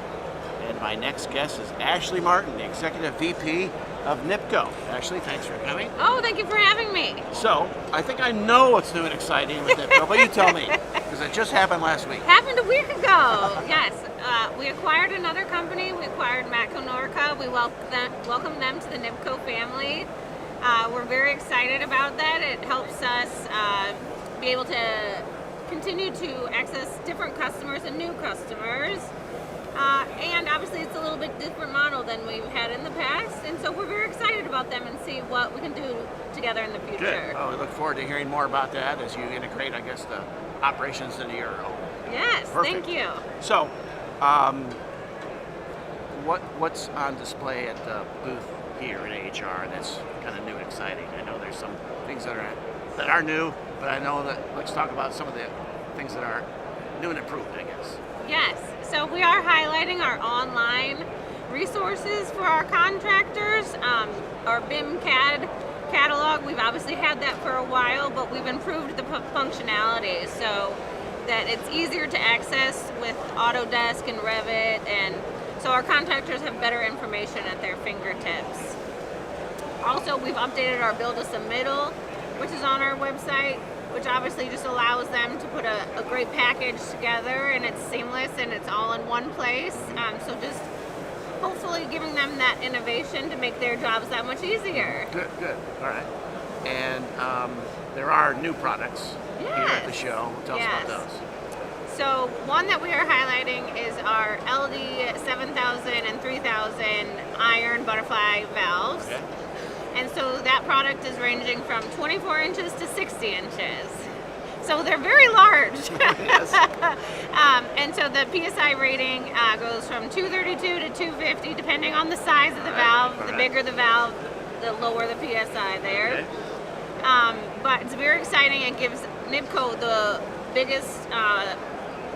And my next guest is Ashley Martin, the Executive VP of Nibco. Ashley, thanks for coming. Oh, thank you for having me. So, I think I know what's new and exciting with Nibco, but you tell me, because it just happened last week. Happened a week ago, yes. We acquired another company. We acquired Matco Norca. We welcomed them to the Nibco family. We're very excited about that. It helps us be able to continue to access different customers and new customers. And obviously it's a little bit different model than we've had in the past. And so we're very excited about them and see what we can do together in the future. Good. Well, we look forward to hearing more about that as you integrate, I guess, the operations into your own. Yes, Perfect. thank you. So, what's on display at the booth here at AHR that's kind of new and exciting? I know there's some things that are new, but I know that let's talk about some of the things that are new and improved, I guess. Yes, so we are highlighting our online resources for our contractors. Our BIM CAD catalog, we've obviously had that for a while, but we've improved the functionality so that it's easier to access with Autodesk and Revit, and so our contractors have better information at their fingertips. Also, we've updated our Build a Submittal, which is on our website, which obviously just allows them to put a great package together, and it's seamless and it's all in one place. So just hopefully giving them that innovation to make their jobs that much easier. Good, good. All right. And there are new products here at the show. Tell us about those. So one that we are highlighting is our LD 7000 and 3000 iron butterfly valves. Okay. And so that product is ranging from 24 inches to 60 inches. So they're very large. Yes. And so the PSI rating goes from 232 to 250 depending on the size of the valve. The bigger the valve, the lower the PSI there. Okay. But it's very exciting. It gives Nibco the biggest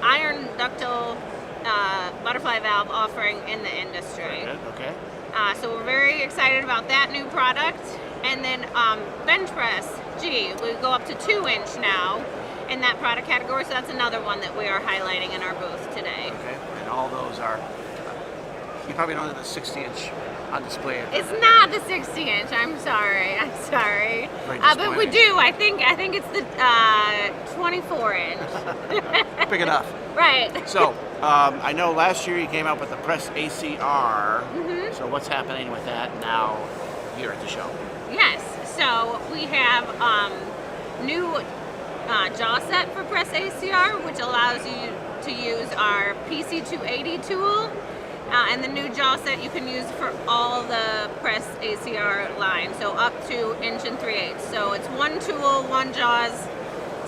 iron ductile butterfly valve offering in the industry. Okay. So we're very excited about that new product. And then bench press, we go up to 2-inch now in that product category. So that's another one that we are highlighting in our booth today. Okay. And all those are, you probably don't have the 60-inch on display. It's not the 60-inch. I'm sorry. But we do. I think it's the 24-inch. Big enough. Right. So, I know last year you came up with the Press ACR. Mm-hmm. So what's happening with that now here at the show? Yes. So we have new jaw set for Press ACR, which allows you to use our PC280 tool. And the new jaw set you can use for all the Press ACR line, so up to 1 3/8. So it's one tool, one jaws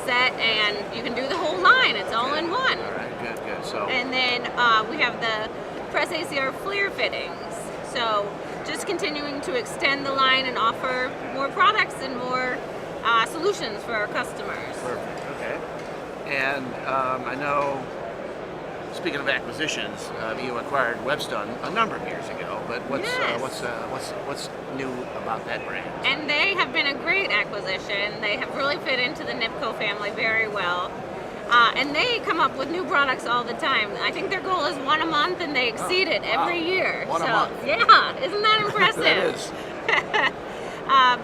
set, and you can do the whole line. It's all in one. All right, good. So. And then we have the Press ACR flare fittings. So just continuing to extend the line and offer more products and more solutions for our customers. Perfect. Okay. And I know, speaking of acquisitions, you acquired Webstone a number of years ago. But what's new about that brand? And they have been a great acquisition. They have really fit into the Nibco family very well. And they come up with new products all the time. I think their goal is one a month, and they exceed it every year. One a month. Yeah, isn't that impressive? That is.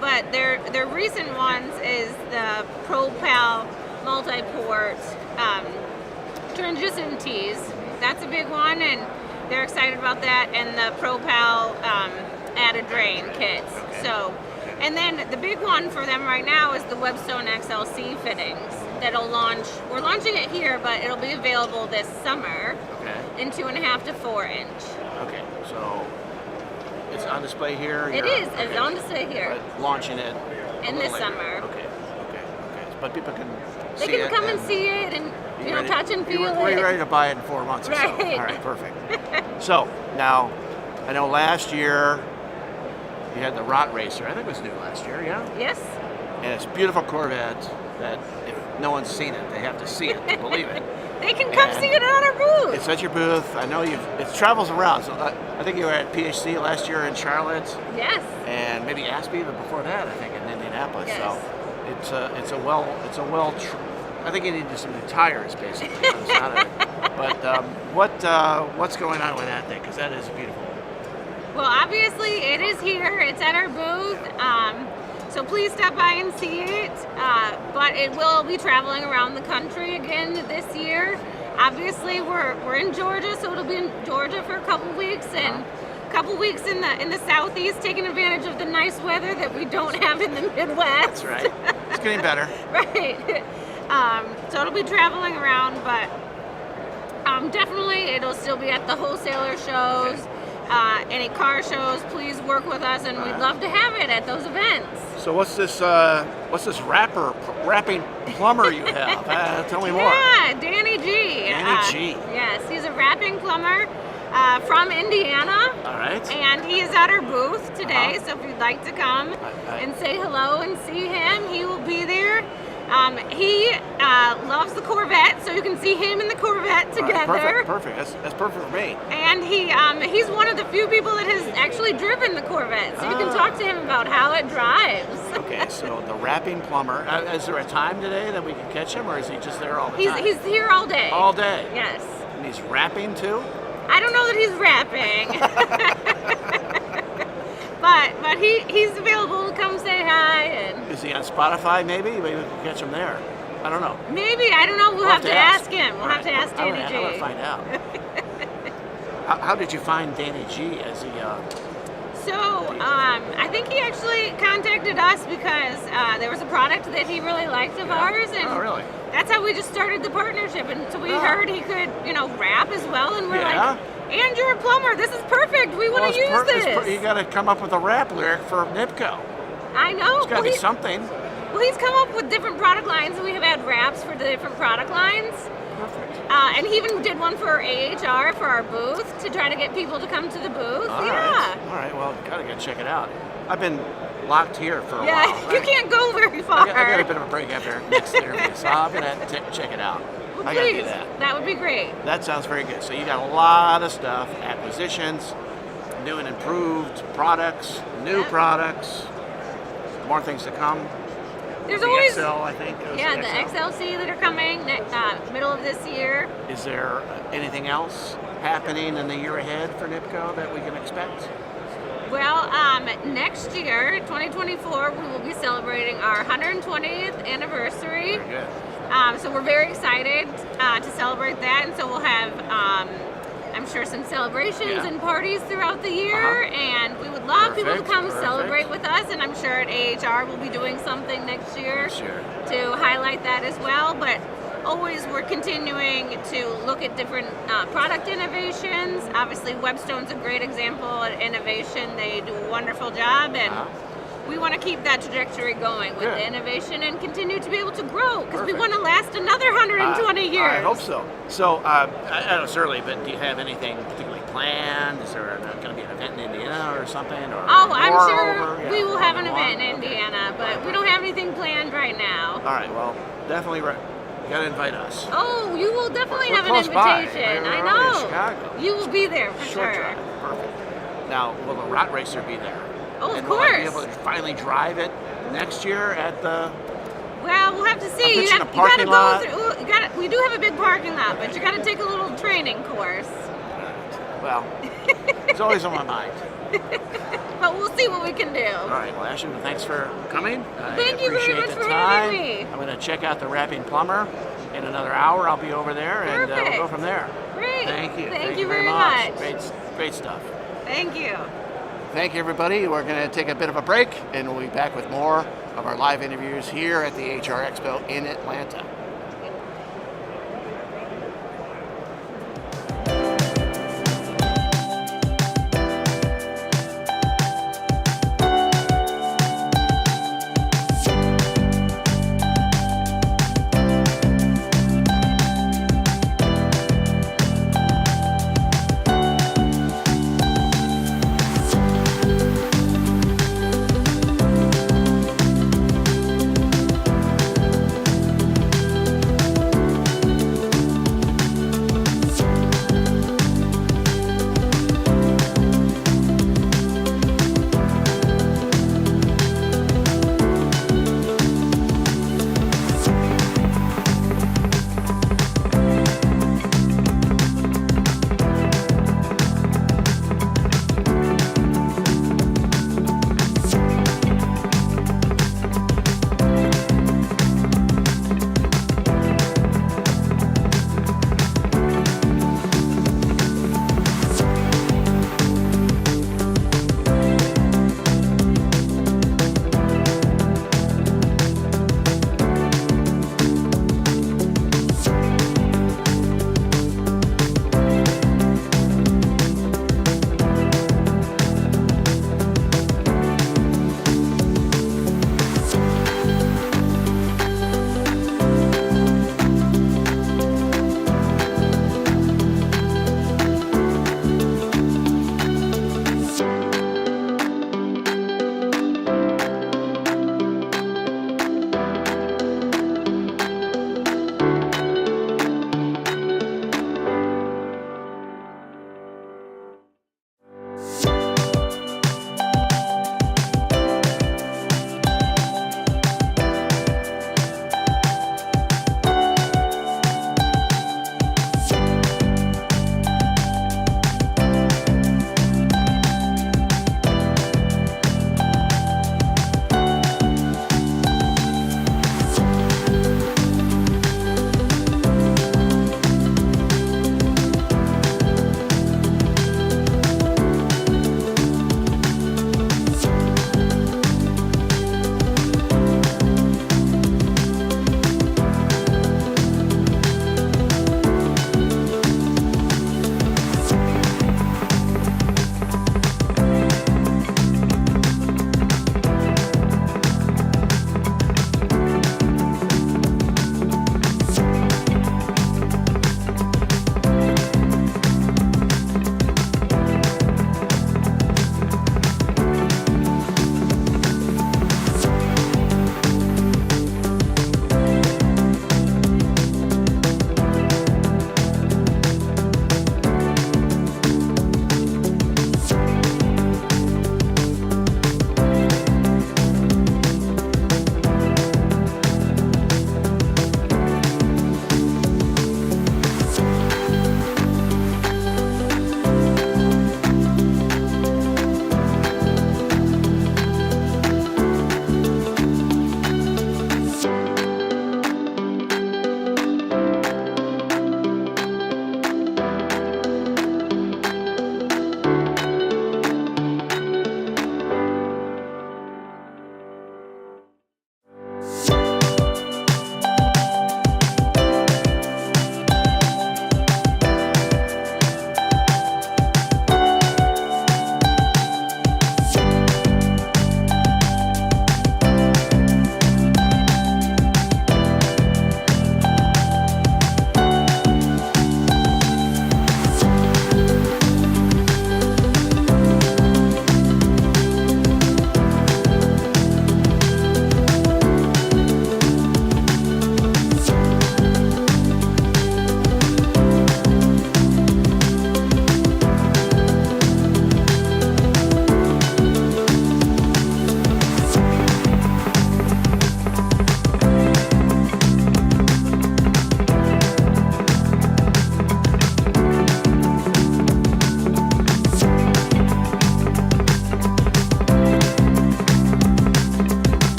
But their recent ones is the ProPal multi-port transition tees. That's a big one, and they're excited about that. And the ProPal add a drain kits. So, and then the big one for them right now is the Webstone XLC fittings that'll launch. We're launching it here, but it'll be available this summer in 2.5 to 4 inch. Okay, so it's on display here. It is. It's on display here. But launching it in this summer. Okay. But people can They see it. can come and see it and touch and feel it. We're ready to buy it in 4 months or so. Right. All right, perfect. So now, I know last year you had the Rot Racer. I think it was new last year, yeah? Yes. And it's a beautiful Corvette that if no one's seen it, they have to see it to believe it. They can come see it on our booth. It's at your booth. I know it travels around. So I think you were at PHC last year in Charlotte. Yes. And maybe Aspie, but before that, I think in Indianapolis. Indianapolis. Yes. So it's a well. I think you need some new tires, basically. On the side of it. But what's going on with that thing? Because that is beautiful. Well, obviously it is here. It's at our booth. So please stop by and see it. But it will be traveling around the country again this year. Obviously, we're in Georgia, so it'll be in Georgia for a couple weeks, and a couple weeks in the southeast, taking advantage of the nice weather that we don't have in the Midwest. That's right. It's getting better. Right. So it'll be traveling around, but definitely it'll still be at the wholesaler shows. Any car shows, please work with us, and we'd love to have it at those events. So what's this rapping plumber you have? Tell me more. Yeah, Danny G. Danny G. Yes, he's a rapping plumber from Indiana. All right. And he is at our booth today, so if you'd like to come and say hello and see him, he will be there. He loves the Corvette, so you can see him and the Corvette together. Right, perfect. That's perfect for me. And he's one of the few people that has actually driven the Corvette, so you can talk to him about how it drives. Okay, so the rapping plumber. Is there a time today that we can catch him, or is he just there all the time? He's here all day. All day? Yes. And he's rapping too? I don't know that he's rapping. But he's available to come say hi. And Is he on Spotify maybe? Maybe we can catch him there. I don't know. maybe, I don't know, we'll have to ask him. We'll have to ask Danny I G. want to find out. How did you find Danny G as he... So, I think he actually contacted us because there was a product that he really liked of ours, and Oh, really? that's how we just started the partnership. And so we heard he could, rap as well, and we're like, and you're a plumber, this is perfect, we want to use this. You got to come up with a rap lyric for Nibco. I know. It's got to be something. Well, he's come up with different product lines, and we have had raps for the different product lines. Perfect. And he even did one for AHR for our booth to try to get people to come to the booth. All right, well, gotta go check it out. I've been locked here for a while. Yeah, you can't go very far. I got a bit of a break after next interview, so I'm gonna check it out. Well, I gotta please, do that. that would be great. That sounds very good. So you got a lot of stuff, acquisitions, new and improved products, new products, more things to come. There's the always XL, I think. the XLC that are coming middle of this year. Is there anything else happening in the year ahead for Nibco that we can expect? Well, next year, 2024, we will be celebrating our 120th anniversary. Very good. So we're very excited to celebrate that, and so we'll have, I'm sure, some celebrations and parties throughout the year, and we would love people to come celebrate with us, and I'm sure at AHR we'll be doing something next year to highlight that as well. But always we're continuing to look at different product innovations. Obviously, Webstone's a great example at innovation. They do a wonderful job, and we want to keep that trajectory going with the innovation and continue to be able to grow, because we want to last another 120 years. I hope so. So, I know it's early, but do you have anything particularly planned? Is there going to be an event in Indiana or something? Or I'm sure we will have an event in Indiana, but we don't have anything planned right now. All right, well, definitely you got to invite us. Oh, you will definitely have an close by. invitation. We're I only know. in Chicago. You will be there for Short sure. drive. Perfect. Now, will the Rot Racer be there? Oh, and of will I be course. able to finally drive it next year at the... Well, we'll have to see. You gotta parking go lot. through. We do have a big parking lot, but you got to take a little training course. Well, it's always on my mind. But we'll see what we can do. All right, well, Ashley, thanks for coming. Thank you very much for having me. I'm going to check out the Rapping Plumber. In another hour, I'll be over there, and we'll go from there. Great. Thank you. Thank you very much. Great stuff. Thank you. Thank you, everybody. We're going to take a bit of a break, and we'll be back with more of our live interviews here at the AHR Expo in Atlanta.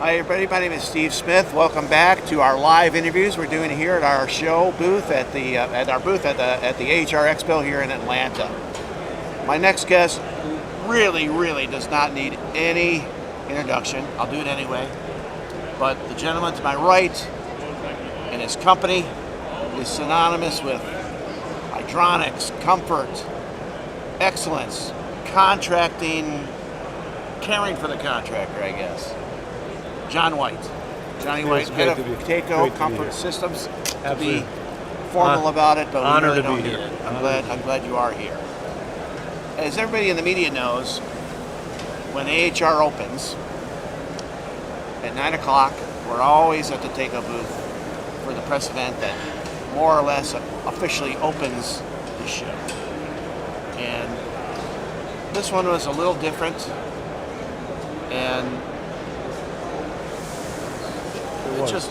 Hi everybody, my name is Steve Smith. Welcome back to our live interviews we're doing here at our show booth at the AHR Expo here in Atlanta. My next guest really does not need any introduction. I'll do it anyway. But the gentleman to my right and his company is synonymous with hydronics, comfort, excellence, contracting, caring for the contractor, I guess. John White. Johnny White, head of Nibco Comfort Systems. To be formal about it, but we really don't need it. I'm glad you are here. As everybody in the media knows, when AHR opens at 9 o'clock, we're always at the Nibco booth for the press event that more or less officially opens the show. And this one was a little different, and it's just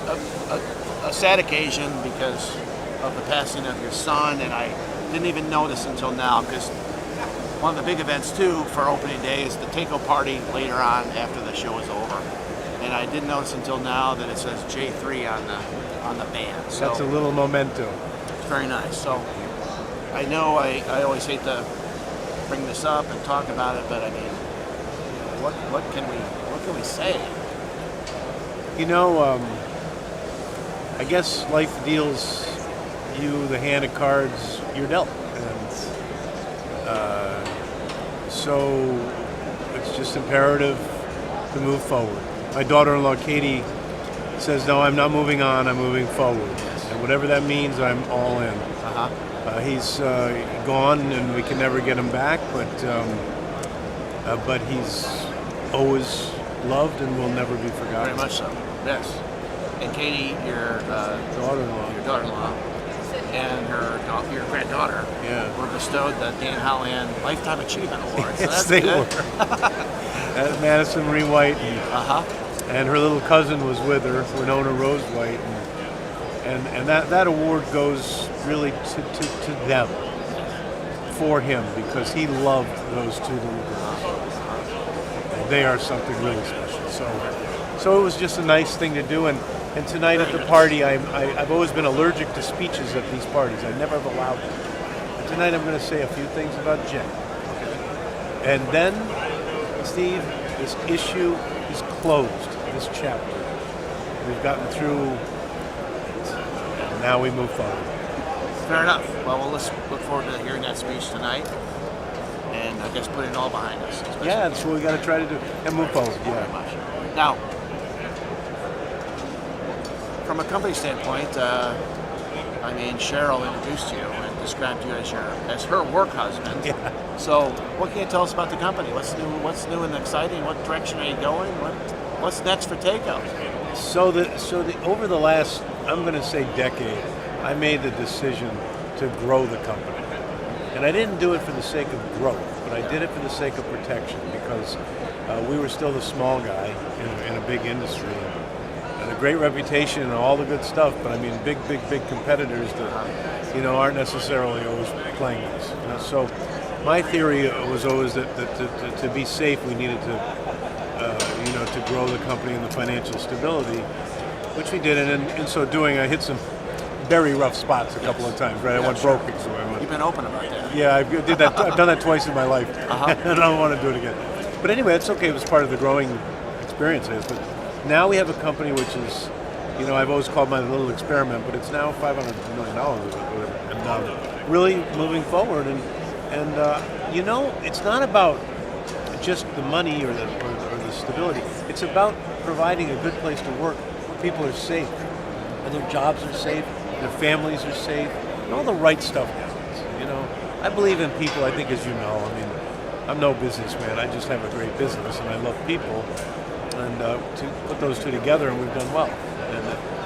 a sad occasion because of the passing of your son, and I didn't even notice until now, because one of the big events too for opening day is the Nibco party later on after the show is over. And I didn't notice until now that it says J3 on the band. So that's a little memento. It's very nice. So I know I always hate to bring this up and talk about it, but I mean, what can we say? You know, I guess life deals you the hand of cards you're dealt, and so it's just imperative to move forward. My daughter-in-law Katie says, "No, I'm not moving on. I'm moving forward, and whatever that means, I'm all in." He's gone, and we can never get him back, but he's always loved and will never be forgotten. Very much so. Yes. And Katie, your daughter-in-law, and your granddaughter were bestowed the Dan Holland Lifetime Achievement Award. So Yes, that's they good. were. Madison Marie White, and her little cousin was with her, Winona Rose White, and that award goes really to them, for him, because he loved those two little girls. And they are something really special. So it was just a nice thing to do, and tonight at the party, I've always been allergic to speeches at these parties. I never have allowed them. And tonight I'm going to say a few things about Jen. And then, Steve, this issue is closed, this chapter. We've gotten through, and now we move forward. Fair enough. Well, let's look forward to hearing that speech tonight, and I guess putting it all behind us. Yeah, that's what we got to try to do, and move forward. Yeah. Very much. Now, from a company standpoint, I mean, Cheryl introduced you and described you as her work husband. Yeah. So, what can you tell us about the company? What's new and exciting? What direction are you going? What's next for Nibco? So over the last, I'm going to say decade, I made the decision to grow the company, and I didn't do it for the sake of growth, but I did it for the sake of protection, because we were still the small guy in a big industry. And a great reputation and all the good stuff, but I mean big competitors that aren't necessarily always playing us. So my theory was always that to be safe we needed to grow the company and the financial stability, which we did, and in so doing I hit some very rough spots a couple of times. Right, I went broke. So You've been open about that. Yeah, I did that. I've done that twice in my life, and I don't want to do it again. But anyway, it's okay. It was part of the growing experiences. But now we have a company which is, I've always called my little experiment, but it's now $500 million or whatever, and really moving forward. And it's not about just the money or the stability. It's about providing a good place to work where people are safe, and their jobs are safe, their families are safe, and all the right stuff happens. I believe in people. I think, as you know, I mean, I'm no businessman. I just have a great business, and I love people. And to put those two together, and we've done well.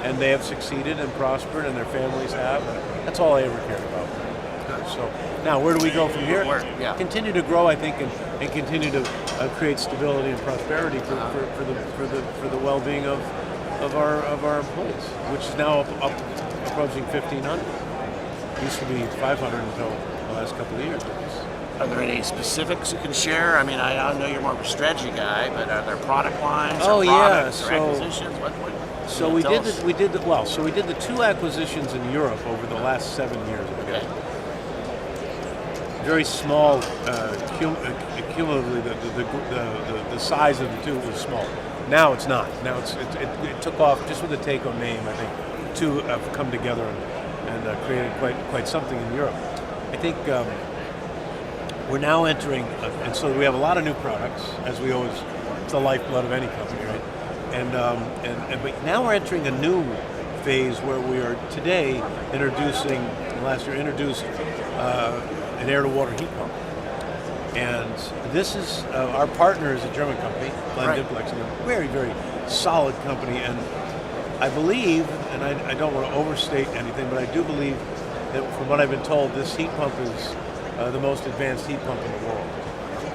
And they have succeeded and prospered, and their families have. And that's all I ever cared about. So now, where do we go from here? Continue to grow, I think, and continue to create stability and prosperity for the well-being of our employees, which is now up approaching 1,500. Used to be 500 until the last couple of years. Are there any specifics you can share? I mean, I know you're more of a strategy guy, but are there product lines or products or acquisitions? So we did the 2 acquisitions in Europe over the last 7 years. Okay. Very small, cumulatively, the size of the 2 was small. Now it's not. Now it took off just with the Taco name. I think 2 have come together and created quite something in Europe. I think we're now entering, and so we have a lot of new products, as we always. It's the lifeblood of any company, right? But now we're entering a new phase where we are today last year introduced an air-to-water heat pump. And this is, our partner is a German company, Diplex, and a very, very solid company. And I believe, and I don't want to overstate anything, but I do believe that from what I've been told, this heat pump is the most advanced heat pump in the world.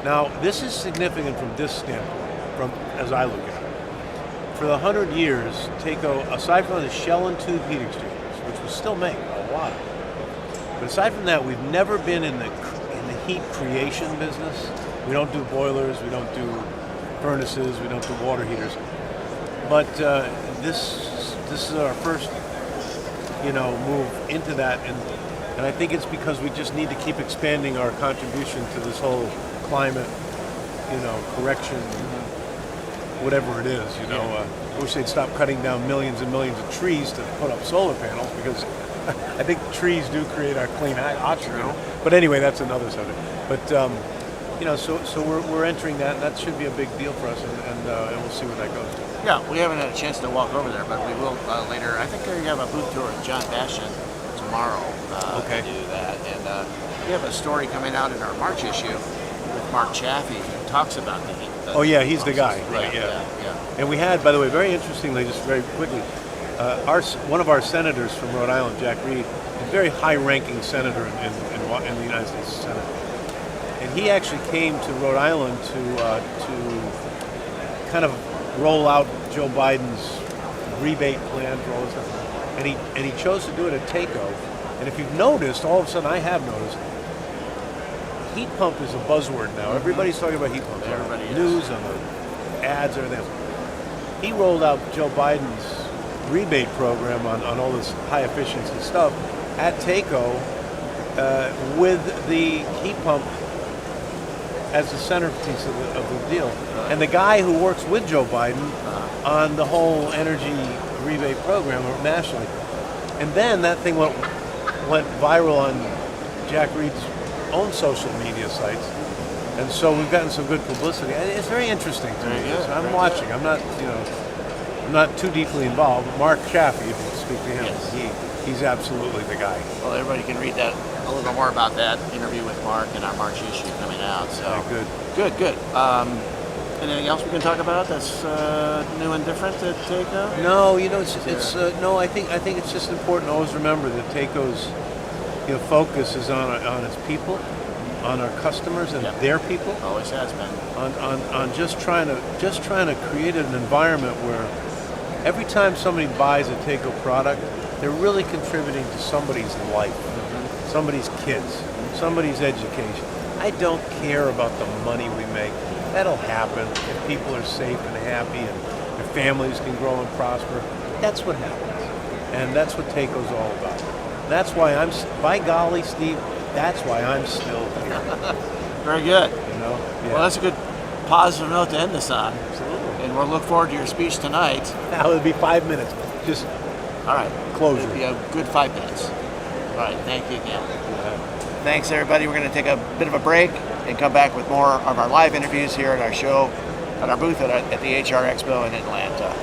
Now, this is significant from this standpoint, as I look at it. For the 100 years, Taco, aside from the shell and tube heat exchangers, which we still make a lot of, but aside from that, we've never been in the heat creation business. We don't do boilers, we don't do furnaces, we don't do water heaters. But this is our first, move into that, and I think it's because we just need to keep expanding our contribution to this whole climate, correction, whatever it is. I wish they'd stop cutting down millions and millions of trees to put up solar panels, because I think trees do create our clean oxygen. But anyway, that's another subject. But so we're entering that, and that should be a big deal for us, and we'll see where that goes. Yeah, we haven't had a chance to walk over there, but we will later. I think you have a booth tour with John Bastian tomorrow to do that. And we have a story coming out in our March issue with Mark Chaffee, who talks about the heat. He's the guy, right? Yeah. And we had, by the way, very interestingly, just very quickly, one of our senators from Rhode Island, Jack Reed, a very high-ranking senator in the United States Senate, and he actually came to Rhode Island to kind of roll out Joe Biden's rebate plan for all this stuff, and he chose to do it at Taco. And if you've noticed, all of a sudden I have noticed, heat pump is a buzzword now. Everybody's talking about heat pumps. Everybody is. News, on the ads, everything. He rolled out Joe Biden's rebate program on all this high efficiency stuff at Taco with the heat pump as the centerpiece of the deal. And the guy who works with Joe Biden on the whole energy rebate program nationally. And then that thing went viral on Jack Reed's own social media sites. And so we've gotten some good publicity. It's very interesting to me. I'm watching. I'm not too deeply involved. Mark Chaffee, if you speak to him, he's absolutely the guy. Well, everybody can read that a little bit more about that interview with Mark in our March issue coming out. So good. Anything else we can talk about that's new and different at Taco? No, no. I think it's just important to always remember that Taco's focus is on its people, on our customers and their people. Always has been. On just trying to create an environment where every time somebody buys a Taco product, they're really contributing to somebody's life, somebody's kids, somebody's education. I don't care about the money we make. That'll happen if people are safe and happy and their families can grow and prosper. That's what happens. And that's what Taco's all about. That's why by golly, Steve, that's why I'm still here. Very good. Well, that's a good positive note to end this on. Absolutely. And we'll look forward to your speech tonight. Now it'll be 5 minutes. Just all right. Closure. It'll be a good 5 minutes. All right. Thank you again. Thanks, everybody. We're going to take a bit of a break and come back with more of our live interviews here at our show, at our booth at the AHR Expo in Atlanta.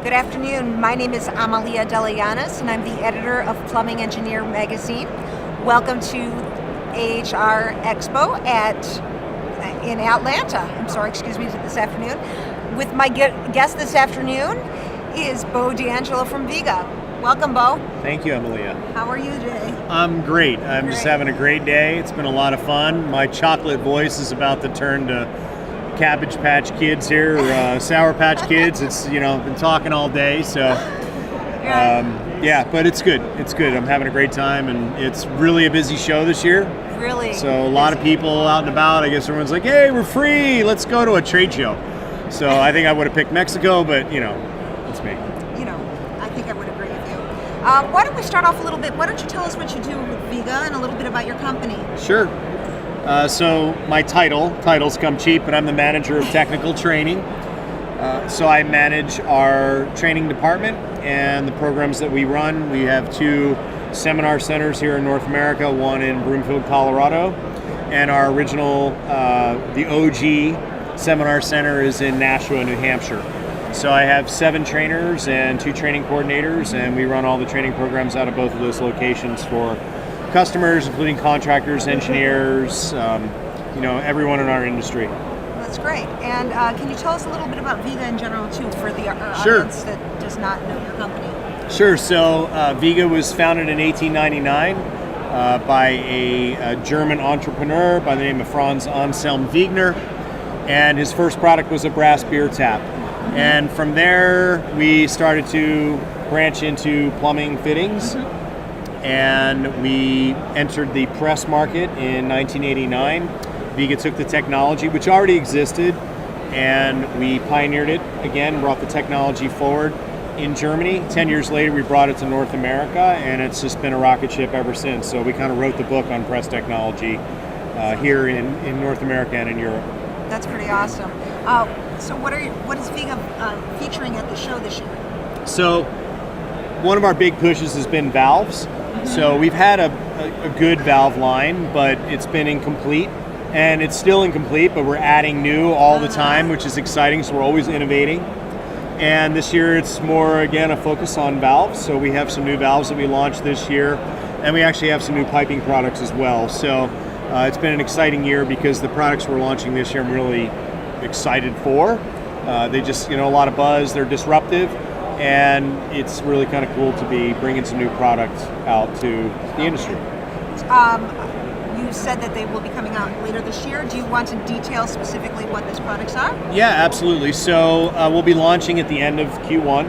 Good afternoon. My name is Amalia Delianis, and I'm the editor of Plumbing Engineer magazine. Welcome to AHR Expo in Atlanta. This afternoon. With my guest this afternoon is Bo D'Angelo from Viega. Welcome, Bo. Thank you, Amalia. How are you today? I'm great. I'm just having a great day. It's been a lot of fun. My chocolate voice is about to turn to Cabbage Patch Kids here, Sour Patch Kids. It's, been talking all day, so but it's good. It's good. I'm having a great time, and it's really a busy show this year. Really? So a lot of people out and about. I guess everyone's like, hey, we're free. Let's go to a trade show. So I think I would have picked Mexico, but, it's me. I think I would agree with you. Why don't we start off a little bit? Why don't you tell us what you do with Viega and a little bit about your company? Sure. So my titles come cheap, but I'm the manager of technical training. So I manage our training department and the programs that we run. We have 2 seminar centers here in North America, one in Broomfield, Colorado, and our original, the OG seminar center is in Nashua, New Hampshire. So I have 7 trainers and 2 training coordinators, and we run all the training programs out of both of those locations for customers, including contractors, engineers, everyone in our industry. That's great. And can you tell us a little bit about Viega in general, too, for the audience that does not know your company? Sure. So Viega was founded in 1899 by a German entrepreneur by the name of Franz Anselm Wegener, and his first product was a brass beer tap. And from there, we started to branch into plumbing fittings, and we entered the press market in 1989. Viega took the technology, which already existed, and we pioneered it again, brought the technology forward in Germany. 10 years later, we brought it to North America, and it's just been a rocket ship ever since. So we kind of wrote the book on press technology here in North America and in Europe. That's pretty awesome. So what is Viega featuring at the show this year? So one of our big pushes has been valves. So we've had a good valve line, but it's been incomplete. And it's still incomplete, but we're adding new all the time, which is exciting, so we're always innovating. And this year it's more, again, a focus on valves. So we have some new valves that we launched this year, and we actually have some new piping products as well. So it's been an exciting year because the products we're launching this year I'm really excited for. They just, a lot of buzz, they're disruptive, and it's really kind of cool to be bringing some new products out to the industry. You said that they will be coming out later this year. Do you want to detail specifically what those products are? Yeah, absolutely. So we'll be launching at the end of Q1,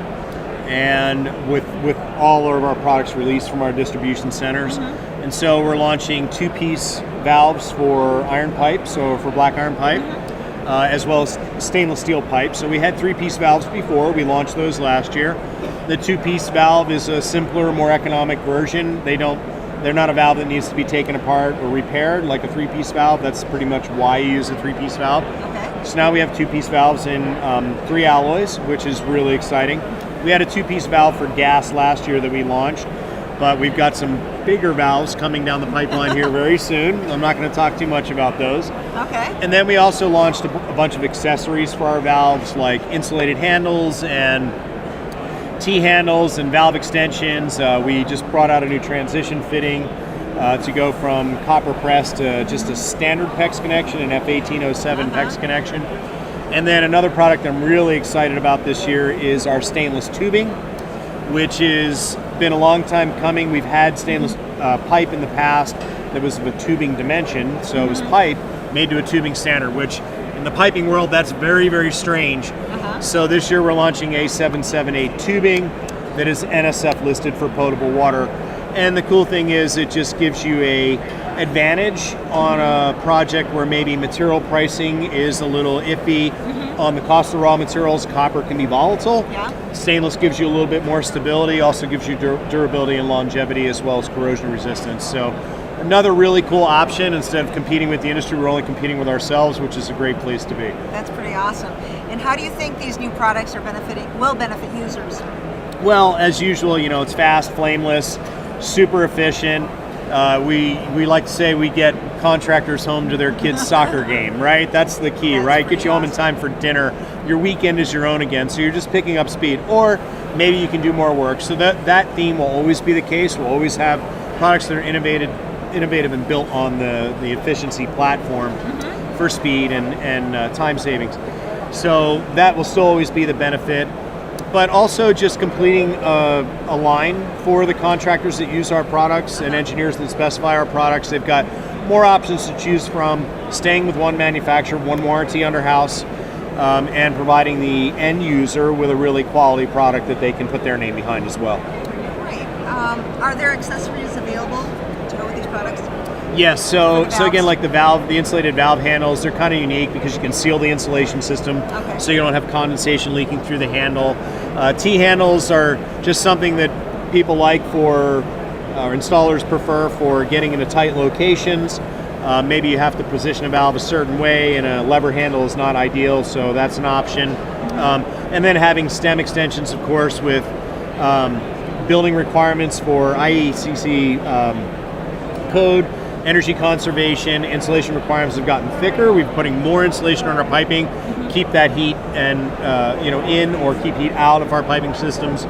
and with all of our products released from our distribution centers. And so we're launching 2-piece valves for iron pipe, so for black iron pipe, as well as stainless steel pipe. So we had 3-piece valves before. We launched those last year. The 2-piece valve is a simpler, more economic version. They're not a valve that needs to be taken apart or repaired like a 3-piece valve. That's pretty much why you use a 3-piece valve. Okay. So now we have 2-piece valves in 3 alloys, which is really exciting. We had a 2-piece valve for gas last year that we launched, but we've got some bigger valves coming down the pipeline here very soon. I'm not going to talk too much about those. Okay. And then we also launched a bunch of accessories for our valves, like insulated handles and T-handles and valve extensions. We just brought out a new transition fitting to go from copper press to just a standard PEX connection, an F1807 PEX connection. And then another product I'm really excited about this year is our stainless tubing, which has been a long time coming. We've had stainless pipe in the past that was of a tubing dimension, so it was pipe made to a tubing standard, which in the piping world, that's very, very strange. So this year we're launching A778 tubing that is NSF listed for potable water. And the cool thing is it just gives you a advantage on a project where maybe material pricing is a little iffy on the cost of raw materials. Copper can be volatile. Stainless gives you a little bit more stability, also gives you durability and longevity as well as corrosion resistance. So another really cool option. Instead of competing with the industry, we're only competing with ourselves, which is a great place to be. That's pretty awesome. And how do you think these new products will benefit users? Well, as usual, it's fast, flameless, super efficient. We like to say we get contractors home to their kids' soccer game, right? That's the key, That's right? pretty Get you home in awesome. time for dinner. Your weekend is your own again, so you're just picking up speed. Or maybe you can do more work. So that theme will always be the case. We'll always have products that are innovative and built on the efficiency platform for speed and time savings. So that will still always be the benefit. But also just completing a line for the contractors that use our products and engineers that specify our products. They've got more options to choose from, staying with one manufacturer, one warranty under house, and providing the end user with a really quality product that they can put their name behind as well. Great. Are there accessories available to go with these products? Yes, so For the again, valves? like the insulated valve handles, they're kind of unique because you can seal the insulation system, Okay. so you don't have condensation leaking through the handle. T-handles are just something that people like for, or installers prefer for getting into tight locations. Maybe you have to position a valve a certain way and a lever handle is not ideal, so that's an option. And then having stem extensions, of course, with building requirements for IECC code, energy conservation, insulation requirements have gotten thicker. We're putting more insulation on our piping, keep that heat and in or keep heat out of our piping systems.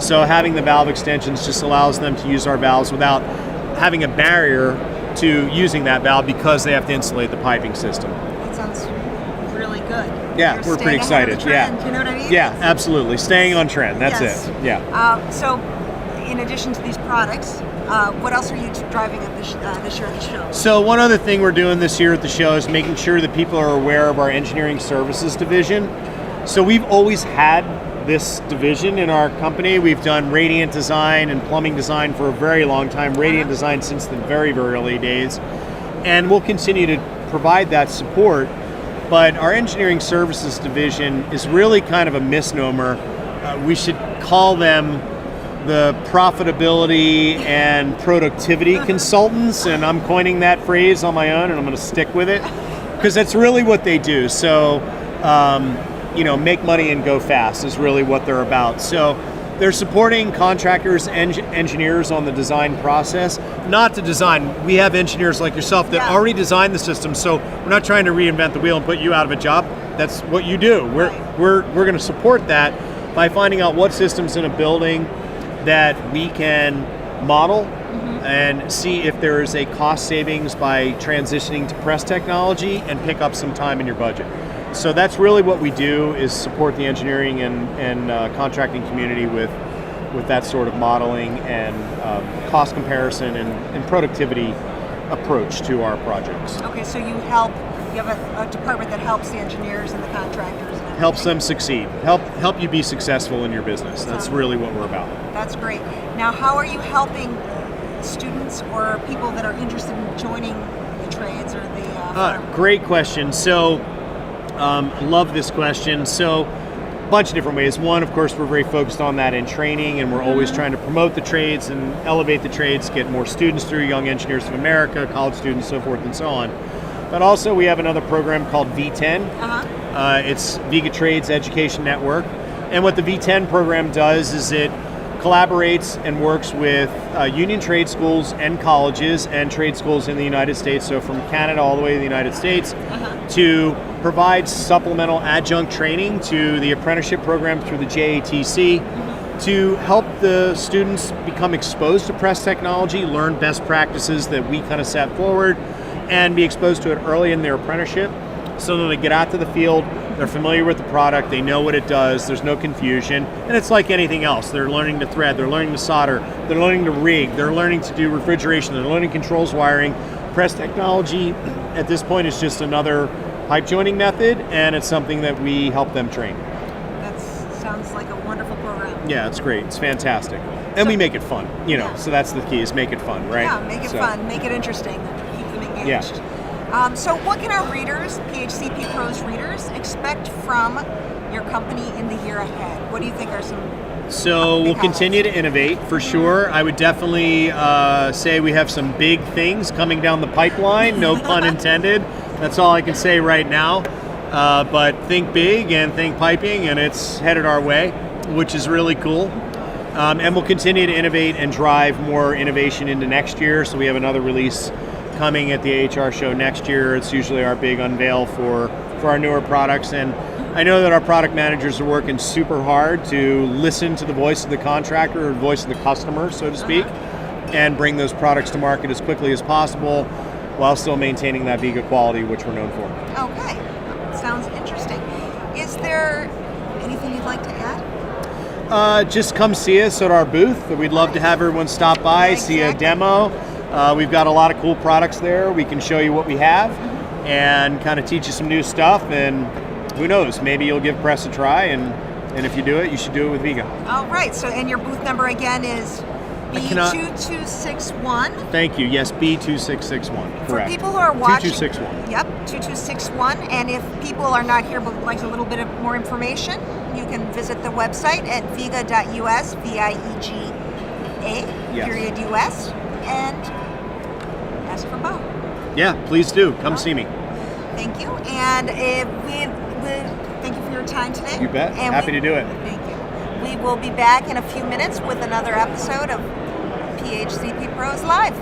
So having the valve extensions just allows them to use our valves without having a barrier to using that valve because they have to insulate the piping system. That sounds really good. Yeah, You're we're pretty staying ahead of excited. the trend, you know what I mean? Yeah, absolutely. Staying on trend. That's Yes. it. Yeah. So, in addition to these products, what else are you driving at this year at the show? So one other thing we're doing this year at the show is making sure that people are aware of our engineering services division. So we've always had this division in our company. We've done radiant design and plumbing design for a very long time, radiant design since the very, very early days. And we'll continue to provide that support. But our engineering services division is really kind of a misnomer. We should call them the profitability and productivity consultants, and I'm coining that phrase on my own, and I'm going to stick with it because that's really what they do. So, make money and go fast is really what they're about. So, they're supporting contractors and engineers on the design process, not to design. We have engineers like yourself that already designed the system, so we're not trying to reinvent the wheel and put you out of a job. That's what you do. We're going to support that by finding out what systems in a building that we can model and see if there is a cost savings by transitioning to press technology and pick up some time in your budget. So that's really what we do, is support the engineering and contracting community with that sort of modeling and cost comparison and productivity approach to our projects. Okay, so you have a department that helps the engineers and the contractors. And helps them succeed. Help you be successful in your business. That's really what we're about. That's great. Now, how are you helping students or people that are interested in joining the trades or the firm? Great question. So, love this question. So, a bunch of different ways. One, of course, we're very focused on that in training, and we're always trying to promote the trades and elevate the trades, get more students through, Young Engineers of America, college students, so forth and so on. But also, we have another program called V10. It's Viega Trades Education Network. And what the V10 program does is it collaborates and works with union trade schools and colleges and trade schools in the United States, so from Canada all the way to the United States, to provide supplemental adjunct training to the apprenticeship program through the JATC, to help the students become exposed to press technology, learn best practices that we kind of set forward, and be exposed to it early in their apprenticeship, so that they get out to the field, they're familiar with the product, they know what it does, there's no confusion, and it's like anything else. They're learning to thread, they're learning to solder, they're learning to rig, they're learning to do refrigeration, they're learning controls wiring. Press technology at this point is just another pipe joining method, and it's something that we help them train. That sounds like a wonderful program. Yeah, it's great, it's fantastic. And we make it fun, so that's the key, is make it fun, right? Yeah, make it fun, make it interesting, keep them engaged. Yeah. So what can our readers, PHCPPros readers, expect from your company in the year ahead? What do you think are some So we'll continue to innovate for sure. I would definitely say we have some big things coming down the pipeline, no pun intended. That's all I can say right now. But think big and think piping, and it's headed our way, which is really cool. And we'll continue to innovate and drive more innovation into next year. So we have another release coming at the AHR show next year. It's usually our big unveil for our newer products, and I know that our product managers are working super hard to listen to the voice of the contractor or voice of the customer, so to speak, and bring those products to market as quickly as possible while still maintaining that Viega quality, which we're known for. Okay, sounds interesting. Is there anything you'd like to add? Just come see us at our booth. We'd love to have everyone stop by, see a demo. We've got a lot of cool products there. We can show you what we have and kind of teach you some new stuff, and who knows, maybe you'll give press a try, and if you do it, you should do it with Viega. All right, so and your booth number again is B2261. Thank you. Yes, B2661. Correct. For people who are watching, 2261. Yep, 2261. And if people are not here but would like a little bit of more information, you can visit the website at viega.us, VIEGA, period US, and ask for Bo. Yeah, please do. Come see me. Thank you. And thank you for your time today. You bet. And Happy to do it. Thank you. We will be back in a few minutes with another episode of PHCPPros Live.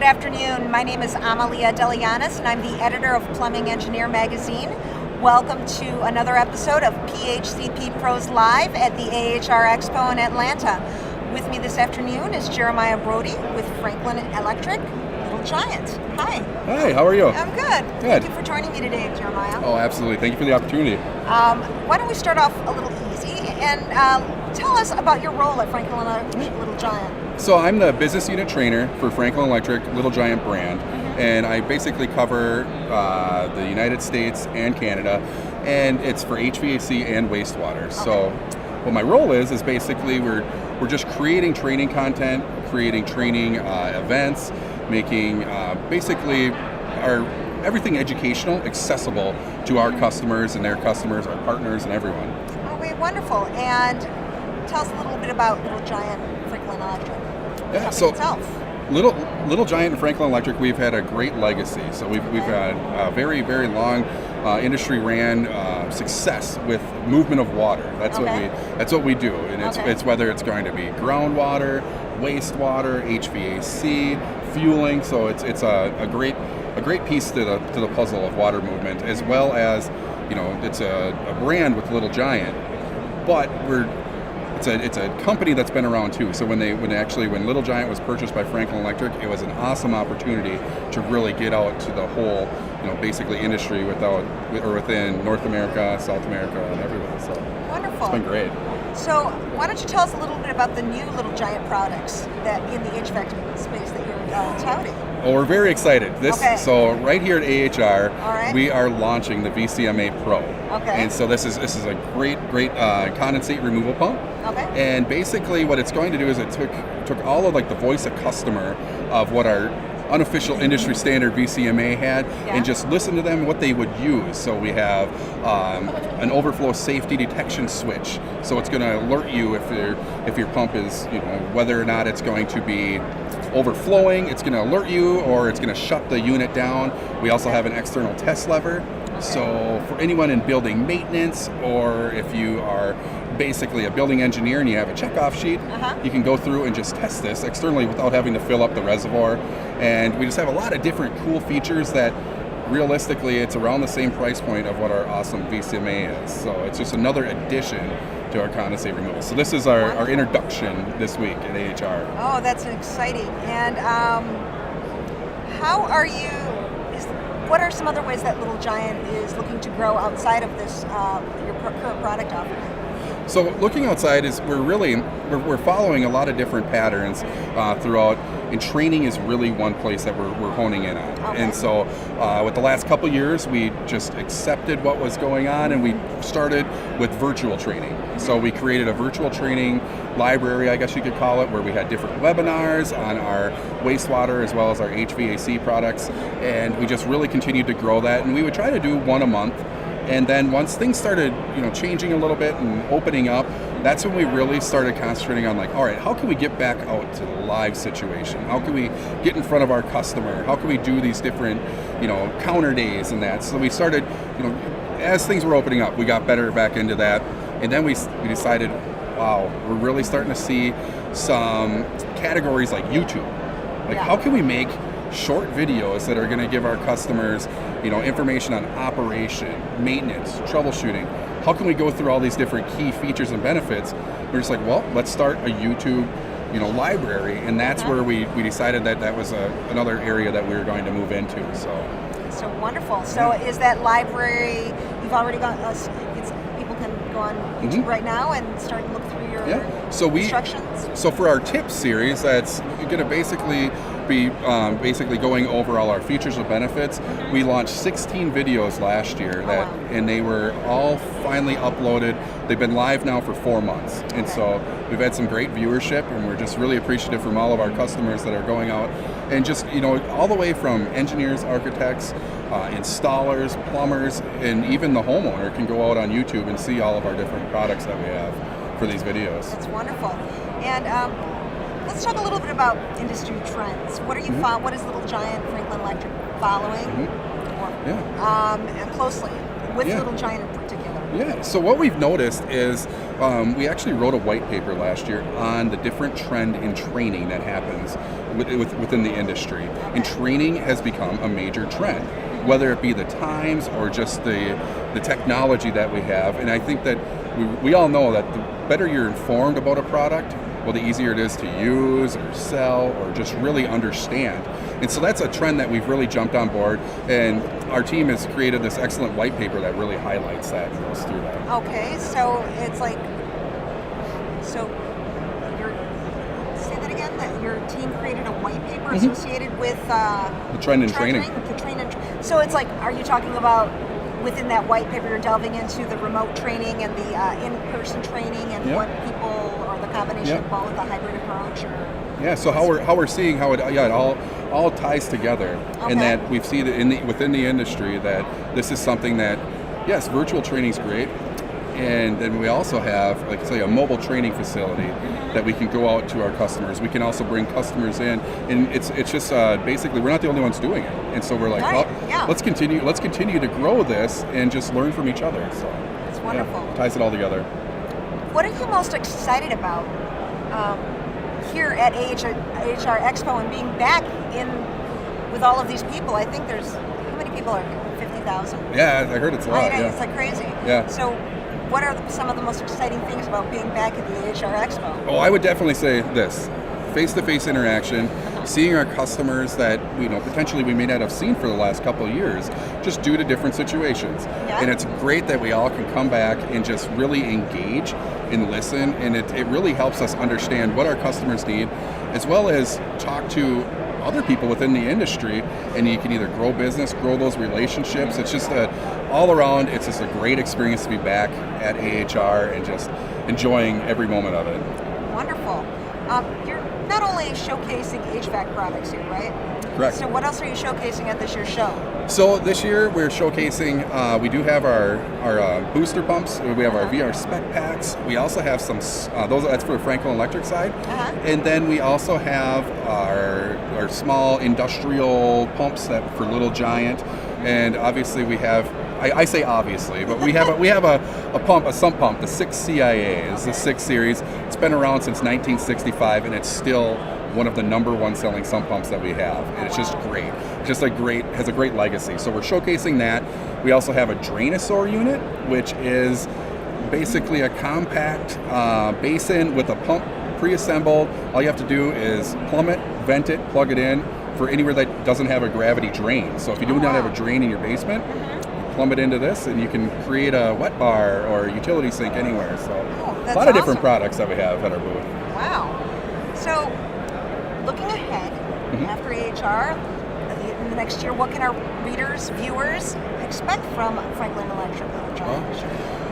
Good afternoon. My name is Amalia Delianis, and I'm the editor of Plumbing Engineer magazine. Welcome to another episode of PHCPPros Live at the AHR Expo in Atlanta. With me this afternoon is Jeremiah Brody with Franklin Electric, Little Giant. Hi. Hi, how are you? I'm good. Thank you for joining me today, Jeremiah. Oh, absolutely. Thank you for the opportunity. Why don't we start off a little easy and tell us about your role at Franklin Electric, Little Giant. So I'm the business unit trainer for Franklin Electric Little Giant brand, and I basically cover the United States and Canada, and it's for HVAC and wastewater. Okay. So what my role is basically we're just creating training content, creating training events, making basically everything educational accessible to our customers and their customers, our partners, and everyone. Oh, wait, wonderful. And tell us a little bit about Little Giant Franklin Electric. Yeah, so itself. Little Giant and Franklin Electric, we've had a great legacy. So we've had a very, very long industry ran success with movement of water. That's what we do, and it's whether it's going to be groundwater, wastewater, HVAC, fueling. So it's a great piece to the puzzle of water movement, as well as it's a brand with Little Giant, but it's a company that's been around too. So when Little Giant was purchased by Franklin Electric, it was an awesome opportunity to really get out to the whole, basically industry within North America, South America, and everywhere. So wonderful. It's been great. So why don't you tell us a little bit about the new Little Giant products that in the HVAC space that you're touting? Well, we're very excited. So right here at AHR, we are launching the VCMA Pro. Okay. And so this is a great condensate removal pump. Okay. And basically what it's going to do is it took all of the voice of customer of what our unofficial industry standard VCMA had, and just listen to them what they would use. So we have an overflow safety detection switch. So it's going to alert you if your pump is whether or not it's going to be overflowing. It's going to alert you, or it's going to shut the unit down. We also have an external test lever. So for anyone in building maintenance, or if you are basically a building engineer and you have a checkoff sheet, you can go through and just test this externally without having to fill up the reservoir. And we just have a lot of different cool features that realistically it's around the same price point of what our awesome VCMA is. So it's just another addition to our condensate removal. So this is our introduction this week at AHR. Oh, that's exciting. And what are some other ways that Little Giant is looking to grow outside of this your current product offering? So looking outside is we're following a lot of different patterns throughout, and training is really one place that we're honing in on. Okay. And so with the last couple years, we just accepted what was going on, and we started with virtual training. So we created a virtual training library, I guess you could call it, where we had different webinars on our wastewater as well as our HVAC products, and we just really continued to grow that, and we would try to do one a month. And then once things started, changing a little bit and opening up, that's when we really started concentrating on all right, how can we get back out to the live situation? How can we get in front of our customer? How can we do these different, counter days and that? So we started, as things were opening up, we got better back into that. And then we decided, wow, we're really starting to see some categories like YouTube. How can we make short videos that are going to give our customers, information on operation, maintenance, troubleshooting? How can we go through all these different key features and benefits? We're just well, let's start a YouTube, library, and that's where we decided that was another area that we were going to move into. So wonderful. So is that library, you've already got people can go on YouTube right now and start to look through your instructions? So for our tips series, that's going to basically be going over all our features and benefits. We launched 16 videos last year and they were all finally uploaded. They've been live now for 4 months, and so we've had some great viewership, and we're just really appreciative from all of our customers that are going out, and just all the way from engineers, architects, installers, plumbers, and even the homeowner can go out on YouTube and see all of our different products that we have for these videos. That's wonderful. And let's talk a little bit about industry trends. What are you what is Little Giant Franklin Electric following closely with Little Giant in particular? Yeah, so what we've noticed is we actually wrote a white paper last year on the different trend in training that happens within the industry. And training has become a major trend, whether it be the times or just the technology that we have. And I think that we all know that the better you're informed about a product, well, the easier it is to use or sell or just really understand. And so that's a trend that we've really jumped on board, and our team has created this excellent white paper that really highlights that and goes through that. Okay, so it's like, say that again, that your team created a white paper associated with the trend in training. So it's like, are you talking about within that white paper, you're delving into the remote training and the in-person training and what people, or the combination of both, the hybrid approach? Yeah, so how we're seeing how it all ties together, and that we've seen it within the industry that this is something that, yes, virtual training is great, and then we also have, like say, a mobile training facility that we can go out to our customers. We can also bring customers in, and it's just basically we're not the only ones doing it, and so we're like, let's continue to grow this and just learn from each other. So it's wonderful. Ties it all together. What are you most excited about here at AHR Expo and being back in with all of these people? I think there's, how many people are here? 50,000? Yeah, I heard it's a lot. It's like crazy. Yeah. So what are some of the most exciting things about being back at the AHR Expo? Oh, I would definitely say this: face-to-face interaction, seeing our customers that potentially we may not have seen for the last couple of years, just due to different situations. And it's great that we all can come back and just really engage and listen, and it really helps us understand what our customers need, as well as talk to other people within the industry, and you can either grow business, grow those relationships. It's just all around, it's just a great experience to be back at AHR and just enjoying every moment of it. Wonderful. You're not only showcasing HVAC products here, right? Correct. So what else are you showcasing at this year's show? So this year we're showcasing, we do have our booster pumps, we have our VR spec packs, we also have some, that's for the Franklin Electric side, and then we also have our small industrial pumps that for Little Giant, and obviously we have, I say obviously, but we have a sump pump, the 6CIA is the 6 series. It's been around since 1965, and it's still one of the #1 selling sump pumps that we have, and it's just great. Has a great legacy. So we're showcasing that. We also have a Drainosaur unit, which is basically a compact basin with a pump pre-assembled. All you have to do is plumb it, vent it, plug it in for anywhere that doesn't have a gravity drain. So if you do not have a drain in your basement, you plumb it into this, and you can create a wet bar or a utility sink anywhere. So a lot of different products that we have at our booth. Wow. So looking ahead after AHR, in the next year, what can our readers, viewers expect from Franklin Electric?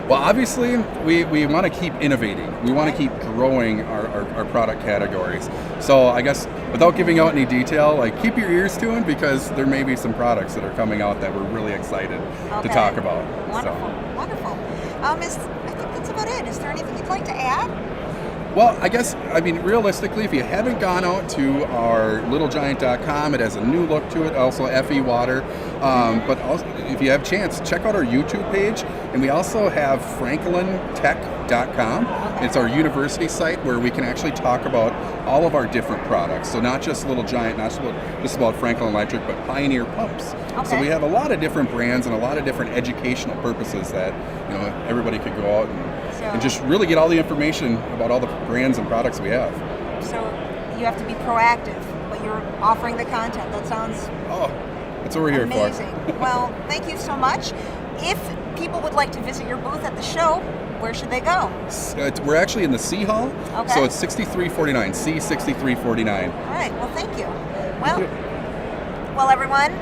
Well, obviously, we want to keep innovating. We want to keep growing our product categories. So I guess without giving out any detail, like keep your ears tuned, because there may be some products that are coming out that we're really excited to talk about. Wonderful, wonderful. I think that's about it. Is there anything you'd like to add? Well, realistically, if you haven't gone out to our littlegiant.com, it has a new look to it, also FE Water. But also, if you have a chance, check out our YouTube page. And we also have franklintech.com. It's our university site where we can actually talk about all of our different products. So not just Little Giant, not just about Franklin Electric, but Pioneer Pumps. So we have a lot of different brands and a lot of different educational purposes that everybody could go out and just really get all the information about all the brands and products we have. So you have to be proactive, but you're offering the content. That sounds that's what we're here for. Amazing. Well, thank you so much. If people would like to visit your booth at the show, where should they go? We're actually in the C Hall, so it's 6349, C6349. All right, well, thank you. Well, everyone,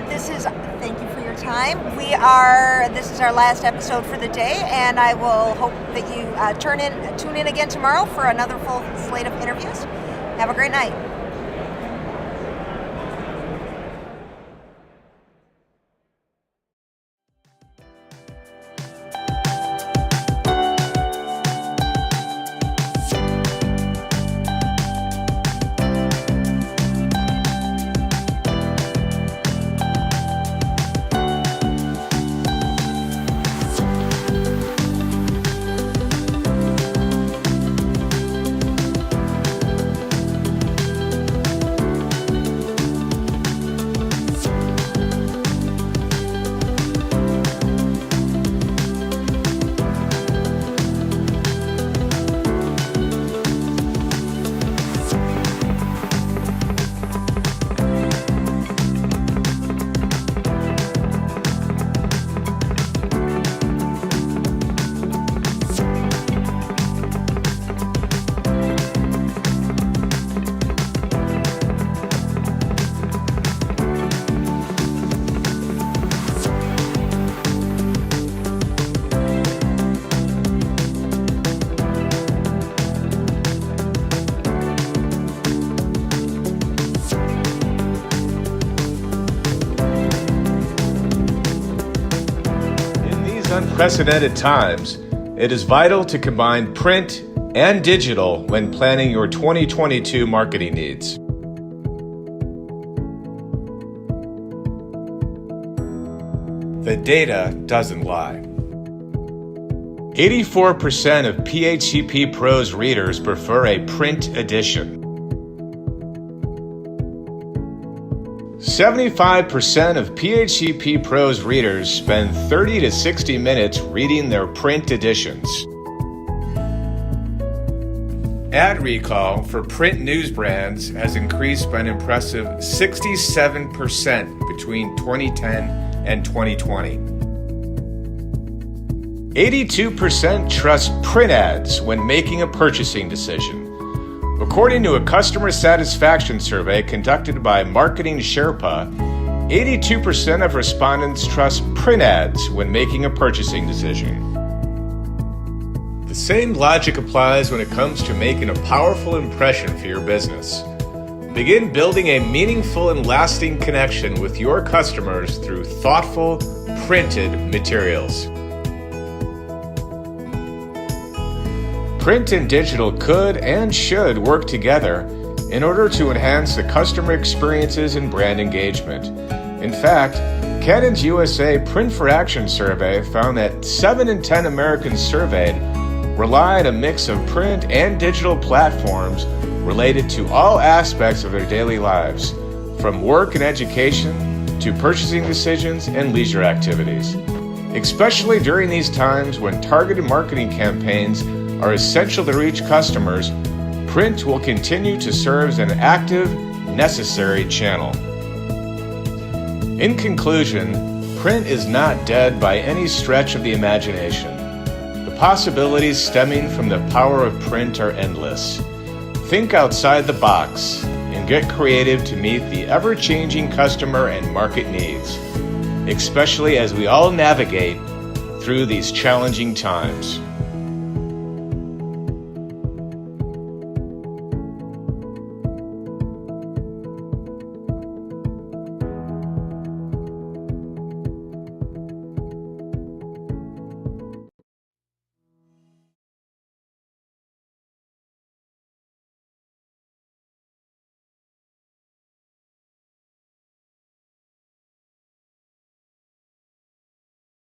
thank you for your time. This is our last episode for the day, and I will hope that you tune in again tomorrow for another full slate of interviews. Have a great night. unprecedented times, it is vital to combine print and digital when planning your 2022 marketing needs. The data doesn't lie. 84% of PHCPPros readers prefer a print edition. 75% of PHCPPros readers spend 30 to 60 minutes reading their print editions. Ad recall for print news brands has increased by an impressive 67% between 2010 and 2020. 82% trust print ads when making a purchasing decision. According to a customer satisfaction survey conducted by Marketing Sherpa, 82% of respondents trust print ads when making a purchasing decision. The same logic applies when it comes to making a powerful impression for your business. Begin building a meaningful and lasting connection with your customers through thoughtful, printed materials. Print and digital could and should work together in order to enhance the customer experiences and brand engagement. In fact, Canon's USA Print for Action survey found that 7 in 10 Americans surveyed relied on a mix of print and digital platforms related to all aspects of their daily lives, from work and education to purchasing decisions and leisure activities. Especially during these times when targeted marketing campaigns are essential to reach customers, print will continue to serve as an active, necessary channel. In conclusion, print is not dead by any stretch of the imagination. The possibilities stemming from the power of print are endless. Think outside the box and get creative to meet the ever-changing customer and market needs, especially as we all navigate through these challenging times.